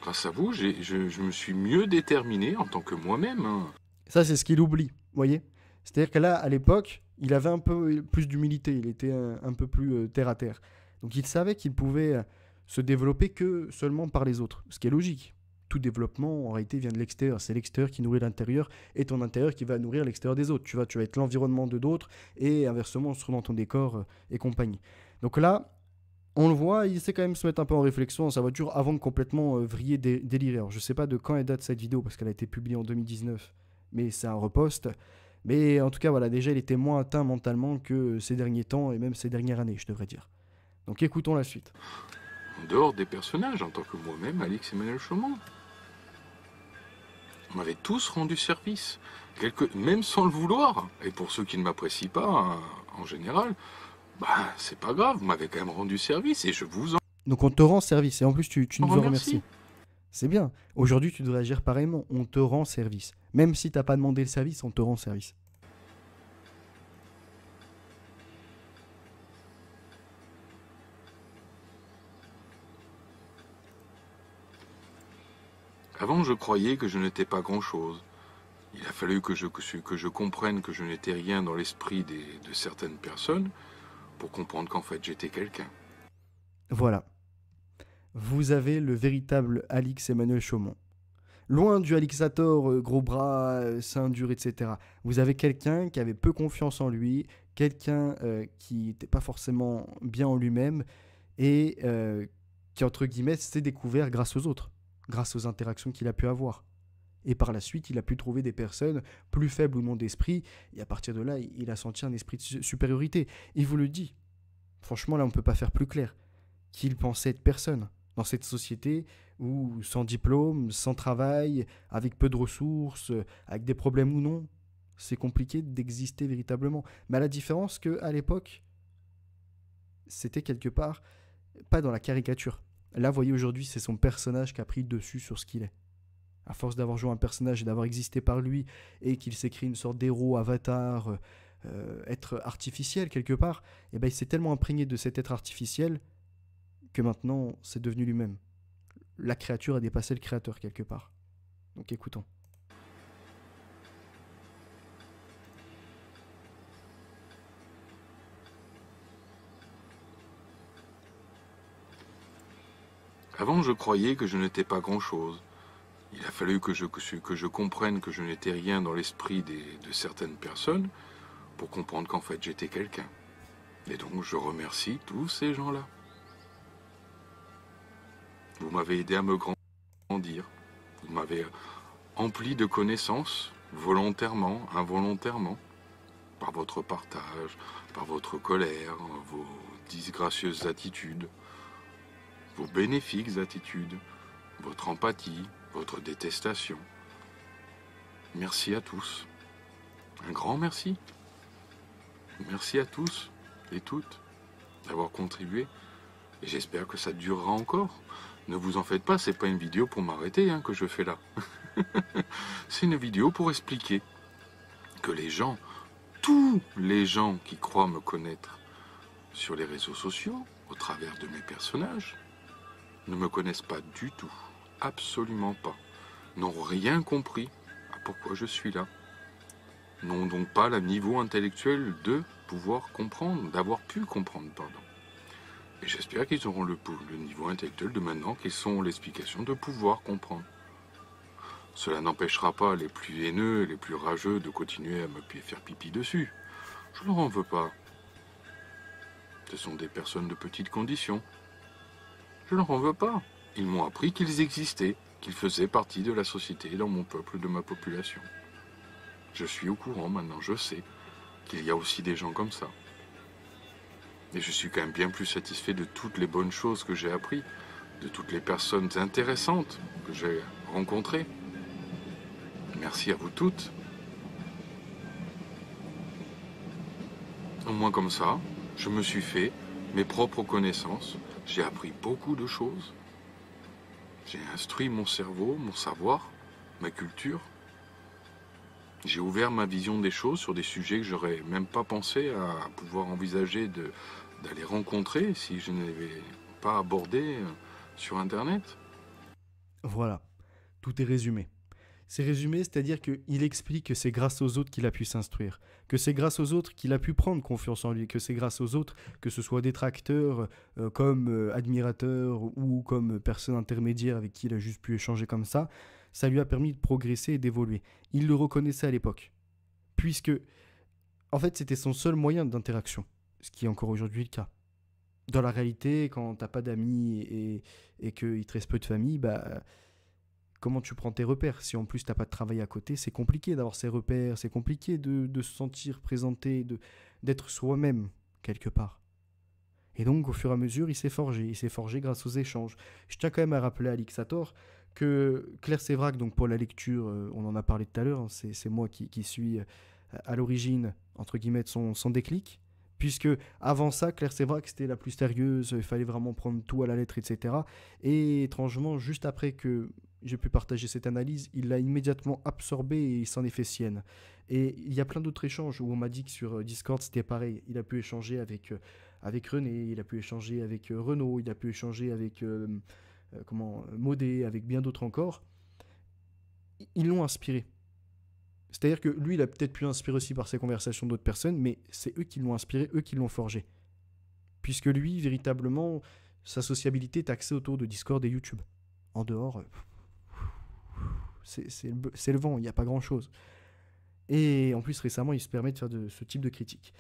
Grâce à vous, je me suis mieux déterminé en tant que moi-même, hein. Ça, c'est ce qu'il oublie, vous voyez? C'est-à-dire que là, à l'époque, il avait un peu plus d'humilité, il était un peu plus terre à terre. Donc il savait qu'il pouvait se développer que seulement par les autres, ce qui est logique. Tout développement, en réalité, vient de l'extérieur. C'est l'extérieur qui nourrit l'intérieur et ton intérieur qui va nourrir l'extérieur des autres. Tu vas être l'environnement de d'autres et inversement, on se retrouve dans ton décor et compagnie. Donc là, on le voit, il sait quand même se mettre un peu en réflexion dans sa voiture avant de complètement vriller, délirer. Alors, je sais pas de quand elle date cette vidéo parce qu'elle a été publiée en 2019, mais c'est un repost. Mais en tout cas, voilà, déjà, il était moins atteint mentalement que ces derniers temps et même ces dernières années, je devrais dire. Donc écoutons la suite. En dehors des personnages, en tant que moi-même, Alix-Emmanuel Chaumont, on m'avait tous rendu service, même sans le vouloir. Et pour ceux qui ne m'apprécient pas, hein, en général, c'est pas grave, vous m'avez quand même rendu service et je vous en... Donc on te rend service et en plus tu nous en remercies. C'est bien. Aujourd'hui tu devrais agir pareillement. On te rend service. Même si t'as pas demandé le service, on te rend service. Avant, je croyais que je n'étais pas grand-chose. Il a fallu que je comprenne que je n'étais rien dans l'esprit de certaines personnes pour comprendre qu'en fait j'étais quelqu'un. Voilà. Vous avez le véritable Alix-Emmanuel Chaumont. Loin du Alixator, gros bras, seins durs, etc. Vous avez quelqu'un qui avait peu confiance en lui, quelqu'un qui n'était pas forcément bien en lui-même et qui, entre guillemets, s'est découvert grâce aux autres, grâce aux interactions qu'il a pu avoir. Et par la suite, il a pu trouver des personnes plus faibles ou non d'esprit, et à partir de là, il a senti un esprit de supériorité. Il vous le dit. Franchement, là, on ne peut pas faire plus clair. Qu'il pensait être personne dans cette société où, sans diplôme, sans travail, avec peu de ressources, avec des problèmes ou non, c'est compliqué d'exister véritablement. Mais à la différence qu'à l'époque, c'était quelque part pas dans la caricature. Là, vous voyez, aujourd'hui, c'est son personnage qui a pris le dessus sur ce qu'il est. À force d'avoir joué un personnage et d'avoir existé par lui, et qu'il s'est créé une sorte d'héros, avatar, être artificiel quelque part, et ben il s'est tellement imprégné de cet être artificiel que maintenant c'est devenu lui-même. La créature a dépassé le créateur quelque part. Donc écoutons. Avant, je croyais que je n'étais pas grand-chose. Il a fallu que je comprenne que je n'étais rien dans l'esprit de certaines personnes pour comprendre qu'en fait j'étais quelqu'un. Et donc je remercie tous ces gens-là. Vous m'avez aidé à me grandir. Vous m'avez empli de connaissances, volontairement, involontairement, par votre partage, par votre colère, vos disgracieuses attitudes, vos bénéfiques attitudes, votre empathie, votre détestation. Merci à tous. Un grand merci. Merci à tous et toutes d'avoir contribué. Et j'espère que ça durera encore. Ne vous en faites pas, c'est pas une vidéo pour m'arrêter que je fais là. C'est une vidéo pour expliquer que les gens, tous les gens qui croient me connaître sur les réseaux sociaux, au travers de mes personnages, ne me connaissent pas du tout, absolument pas, n'ont rien compris à pourquoi je suis là, n'ont donc pas le niveau intellectuel de pouvoir comprendre, d'avoir pu comprendre, pardon. Et j'espère qu'ils auront le niveau intellectuel de maintenant, qu'ils ont l'explication de pouvoir comprendre. Cela n'empêchera pas les plus haineux, les plus rageux de continuer à me faire pipi dessus. Je ne leur en veux pas. Ce sont des personnes de petite condition. Je ne leur en veux pas. Ils m'ont appris qu'ils existaient, qu'ils faisaient partie de la société, dans mon peuple, de ma population. Je suis au courant maintenant, je sais qu'il y a aussi des gens comme ça. Et je suis quand même bien plus satisfait de toutes les bonnes choses que j'ai apprises, de toutes les personnes intéressantes que j'ai rencontrées. Merci à vous toutes. Au moins comme ça, je me suis fait mes propres connaissances. J'ai appris beaucoup de choses. J'ai instruit mon cerveau, mon savoir, ma culture. J'ai ouvert ma vision des choses sur des sujets que j'aurais même pas pensé à pouvoir envisager d'aller rencontrer si je n'avais pas abordé sur Internet. Voilà, tout est résumé. C'est résumé, c'est-à-dire qu'il explique que c'est grâce aux autres qu'il a pu s'instruire, que c'est grâce aux autres qu'il a pu prendre confiance en lui, que c'est grâce aux autres, que ce soit détracteurs, comme admirateurs ou comme personnes intermédiaires avec qui il a juste pu échanger comme ça lui a permis de progresser et d'évoluer. Il le reconnaissait à l'époque, puisque, en fait, c'était son seul moyen d'interaction, ce qui est encore aujourd'hui le cas. Dans la réalité, quand t'as pas d'amis et qu'il te reste peu de famille, comment tu prends tes repères? Si en plus t'as pas de travail à côté, c'est compliqué d'avoir ces repères, c'est compliqué de se sentir présenté, d'être soi-même quelque part. Et donc au fur et à mesure, il s'est forgé grâce aux échanges. Je tiens quand même à rappeler à Alixator que Claire Sévrac, donc pour la lecture, on en a parlé tout à l'heure, hein, c'est moi qui suis à l'origine, entre guillemets, de son déclic. Puisque avant ça, Claire Sévrac, c'était la plus sérieuse, il fallait vraiment prendre tout à la lettre, etc. Et étrangement, juste après que j'ai pu partager cette analyse, il l'a immédiatement absorbée et il s'en est fait sienne. Et il y a plein d'autres échanges où on m'a dit que sur Discord, c'était pareil. Il a pu échanger avec René, il a pu échanger avec Renaud, il a pu échanger avec Modé, avec bien d'autres encore. Ils l'ont inspiré. C'est-à-dire que lui, il a peut-être pu inspirer aussi par ses conversations d'autres personnes, mais c'est eux qui l'ont inspiré, eux qui l'ont forgé. Puisque lui, véritablement, sa sociabilité est axée autour de Discord et YouTube. En dehors, c'est le vent, il n'y a pas grand-chose. Et en plus, récemment, il se permet de faire ce type de critique.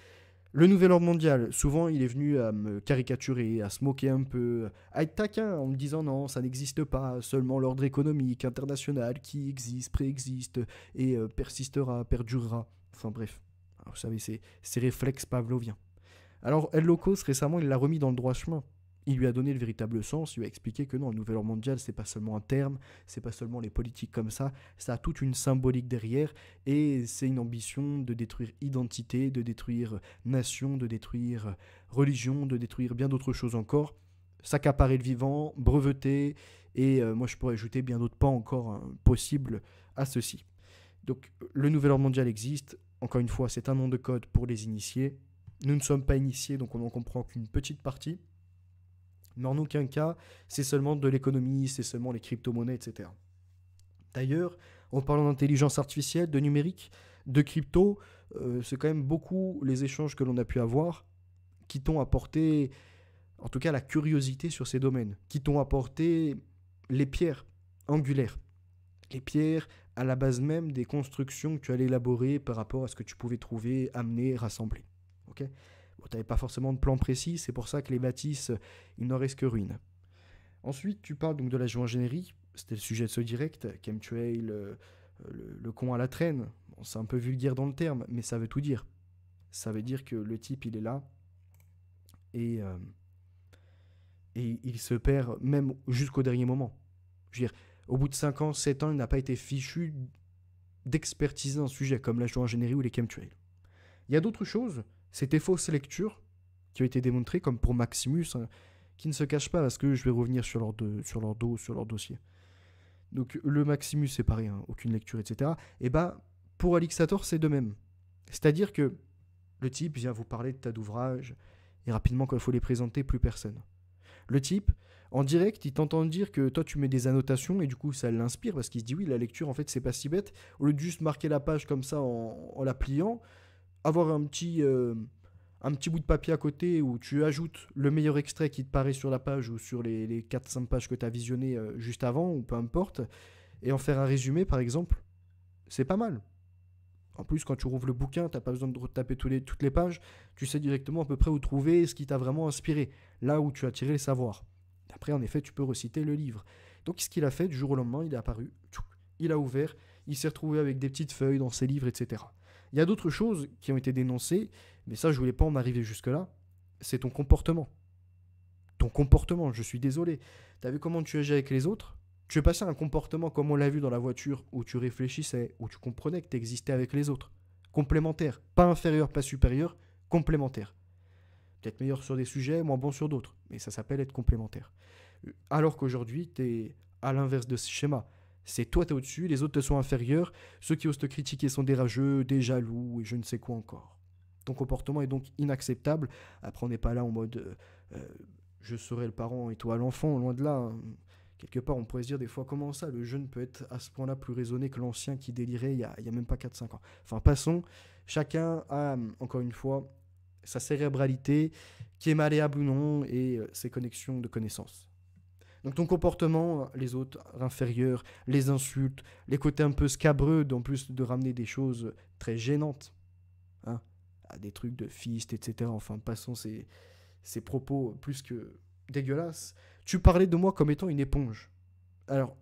Le nouvel ordre mondial, souvent, il est venu à me caricaturer, à se moquer un peu, à être taquin en me disant non, ça n'existe pas, seulement l'ordre économique international qui existe, préexiste et persistera, perdurera. Enfin bref, alors, vous savez, ces réflexes pavloviens. Alors, El Locos, récemment, il l'a remis dans le droit chemin. Il lui a donné le véritable sens, il lui a expliqué que non, le nouvel ordre mondial, c'est pas seulement un terme, c'est pas seulement les politiques comme ça a toute une symbolique derrière, et c'est une ambition de détruire identité, de détruire nation, de détruire religion, de détruire bien d'autres choses encore, s'accaparer le vivant, breveter, et moi je pourrais ajouter bien d'autres pans encore possibles à ceci. Donc le nouvel ordre mondial existe, encore une fois, c'est un nom de code pour les initiés, nous ne sommes pas initiés, donc on n'en comprend qu'une petite partie, mais en aucun cas, c'est seulement de l'économie, c'est seulement les crypto-monnaies, etc. D'ailleurs, en parlant d'intelligence artificielle, de numérique, de crypto, c'est quand même beaucoup les échanges que l'on a pu avoir qui t'ont apporté, en tout cas, la curiosité sur ces domaines, qui t'ont apporté les pierres angulaires, les pierres à la base même des constructions que tu allais élaborer par rapport à ce que tu pouvais trouver, amener, rassembler. Okay ? Tu n'avais pas forcément de plan précis, c'est pour ça que les bâtisses, il n'en reste que ruines. Ensuite, tu parles donc de la géo-ingénierie, c'était le sujet de ce direct, chemtrail, le con à la traîne. Bon, c'est un peu vulgaire dans le terme, mais ça veut tout dire. Ça veut dire que le type, il est là, et il se perd même jusqu'au dernier moment. Je veux dire, au bout de 5 ans, 7 ans, il n'a pas été fichu d'expertiser un sujet comme la géo-ingénierie ou les chemtrails. Il y a d'autres choses. C'était fausses lectures qui ont été démontrées, comme pour Maximus, hein, qui ne se cache pas, parce que je vais revenir sur leur dossier. Donc le Maximus, c'est pareil, hein, aucune lecture, etc. Et pour Alixator, c'est de même. C'est-à-dire que le type vient vous parler de tas d'ouvrages, et rapidement, quand il faut les présenter, plus personne. Le type, en direct, il t'entend dire que toi, tu mets des annotations, et du coup, ça l'inspire, parce qu'il se dit, oui, la lecture, en fait, c'est pas si bête. Au lieu de juste marquer la page comme ça en la pliant, avoir un petit bout de papier à côté où tu ajoutes le meilleur extrait qui te paraît sur la page ou sur les 4-5 pages que tu as visionnées juste avant, ou peu importe, et en faire un résumé, par exemple, c'est pas mal. En plus, quand tu rouvres le bouquin, tu n'as pas besoin de retaper toutes les pages, tu sais directement à peu près où trouver ce qui t'a vraiment inspiré, là où tu as tiré les savoirs. Après, en effet, tu peux reciter le livre. Donc, ce qu'il a fait, du jour au lendemain, il est apparu, il a ouvert, il s'est retrouvé avec des petites feuilles dans ses livres, etc. Il y a d'autres choses qui ont été dénoncées, mais ça, je voulais pas en arriver jusque-là. C'est ton comportement. Ton comportement, je suis désolé. T'as vu comment tu agis avec les autres ? Tu es passé à un comportement comme on l'a vu dans la voiture, où tu réfléchissais, où tu comprenais que tu existais avec les autres. Complémentaire. Pas inférieur, pas supérieur, complémentaire. Peut-être meilleur sur des sujets, moins bon sur d'autres, mais ça s'appelle être complémentaire. Alors qu'aujourd'hui, tu es à l'inverse de ce schéma. C'est toi, tu es au-dessus, les autres te sont inférieurs, ceux qui osent te critiquer sont des rageux, des jaloux, et je ne sais quoi encore. Ton comportement est donc inacceptable. Après, on n'est pas là en mode je serai le parent et toi l'enfant, loin de là. Hein. Quelque part, on pourrait se dire des fois, comment ça, le jeune peut être à ce point-là plus raisonné que l'ancien qui délirait il y a même pas 4-5 ans. Enfin, passons, chacun a, encore une fois, sa cérébralité, qui est malléable ou non, et ses connexions de connaissances. Donc ton comportement, les autres inférieurs, les insultes, les côtés un peu scabreux, en plus de ramener des choses très gênantes, hein, à des trucs de fist, etc. Enfin, passons ces propos plus que dégueulasses. Tu parlais de moi comme étant une éponge. Alors,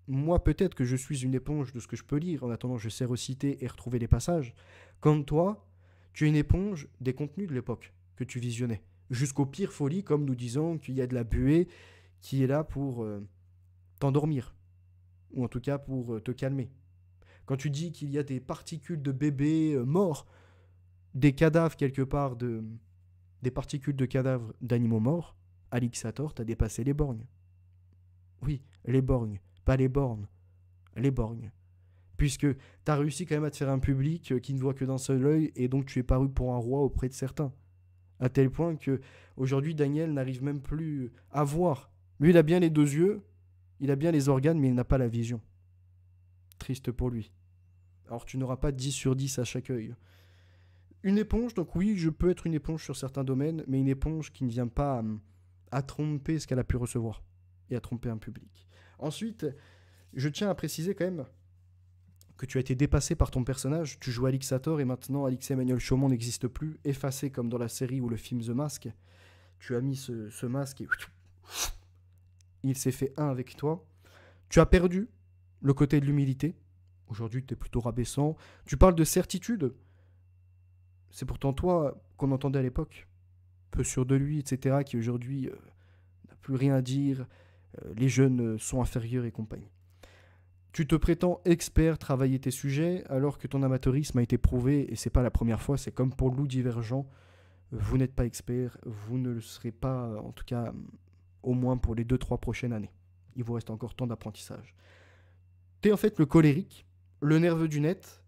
moi, peut-être que je suis une éponge de ce que je peux lire. En attendant, je sais reciter et retrouver les passages. Comme toi, tu es une éponge des contenus de l'époque que tu visionnais. Jusqu'aux pires folies, comme nous disons qu'il y a de la buée qui est là pour t'endormir. Ou en tout cas pour te calmer. Quand tu dis qu'il y a des particules de bébés morts, des cadavres quelque part, des particules de cadavres d'animaux morts, Alixator, t'as dépassé les borgnes. Oui, les borgnes, pas les bornes. Les borgnes. Puisque t'as réussi quand même à te faire un public qui ne voit que d'un seul œil, et donc tu es paru pour un roi auprès de certains. À tel point que aujourd'hui Daniel n'arrive même plus à voir. Lui, il a bien les 2 yeux, il a bien les organes, mais il n'a pas la vision. Triste pour lui. Alors tu n'auras pas 10 sur 10 à chaque œil. Une éponge, donc oui, je peux être une éponge sur certains domaines, mais une éponge qui ne vient pas à tromper ce qu'elle a pu recevoir et à tromper un public. Ensuite, je tiens à préciser quand même que tu as été dépassé par ton personnage. Tu joues Alixator et maintenant Alix Emmanuel Chaumont n'existe plus, effacé comme dans la série ou le film The Mask. Tu as mis ce masque et il s'est fait un avec toi. Tu as perdu le côté de l'humilité. Aujourd'hui, tu es plutôt rabaissant. Tu parles de certitude. C'est pourtant toi qu'on entendait à l'époque. Peu sûr de lui, etc. Qui aujourd'hui n'a plus rien à dire. Les jeunes sont inférieurs et compagnie. Tu te prétends expert, travailler tes sujets, alors que ton amateurisme a été prouvé, et c'est pas la première fois, c'est comme pour Loup Divergent. Vous n'êtes pas expert, vous ne le serez pas, en tout cas, au moins pour les 2-3 prochaines années. Il vous reste encore tant d'apprentissage. T'es en fait le colérique, le nerveux du net,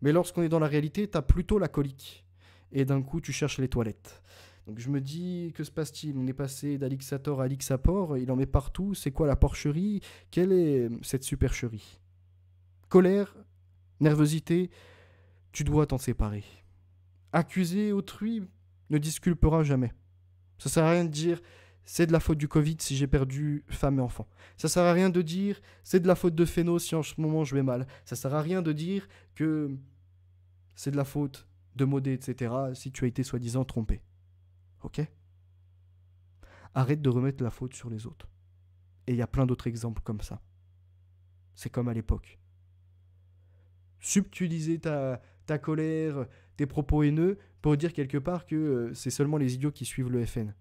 mais lorsqu'on est dans la réalité, t'as plutôt la colique. Et d'un coup, tu cherches les toilettes. Donc je me dis, que se passe-t-il? On est passé d'Alixator à Alixapor, il en met partout, c'est quoi la porcherie? Quelle est cette supercherie? Colère, nervosité, tu dois t'en séparer. Accuser autrui ne disculpera jamais. Ça sert à rien de dire, c'est de la faute du Covid si j'ai perdu femme et enfant. Ça sert à rien de dire, c'est de la faute de Phéno si en ce moment je vais mal. Ça sert à rien de dire que c'est de la faute de Modé, etc. si tu as été soi-disant trompé. Ok? Arrête de remettre la faute sur les autres. Et il y a plein d'autres exemples comme ça. C'est comme à l'époque. Subtiliser ta colère, tes propos haineux, pour dire quelque part que c'est seulement les idiots qui suivent le FN.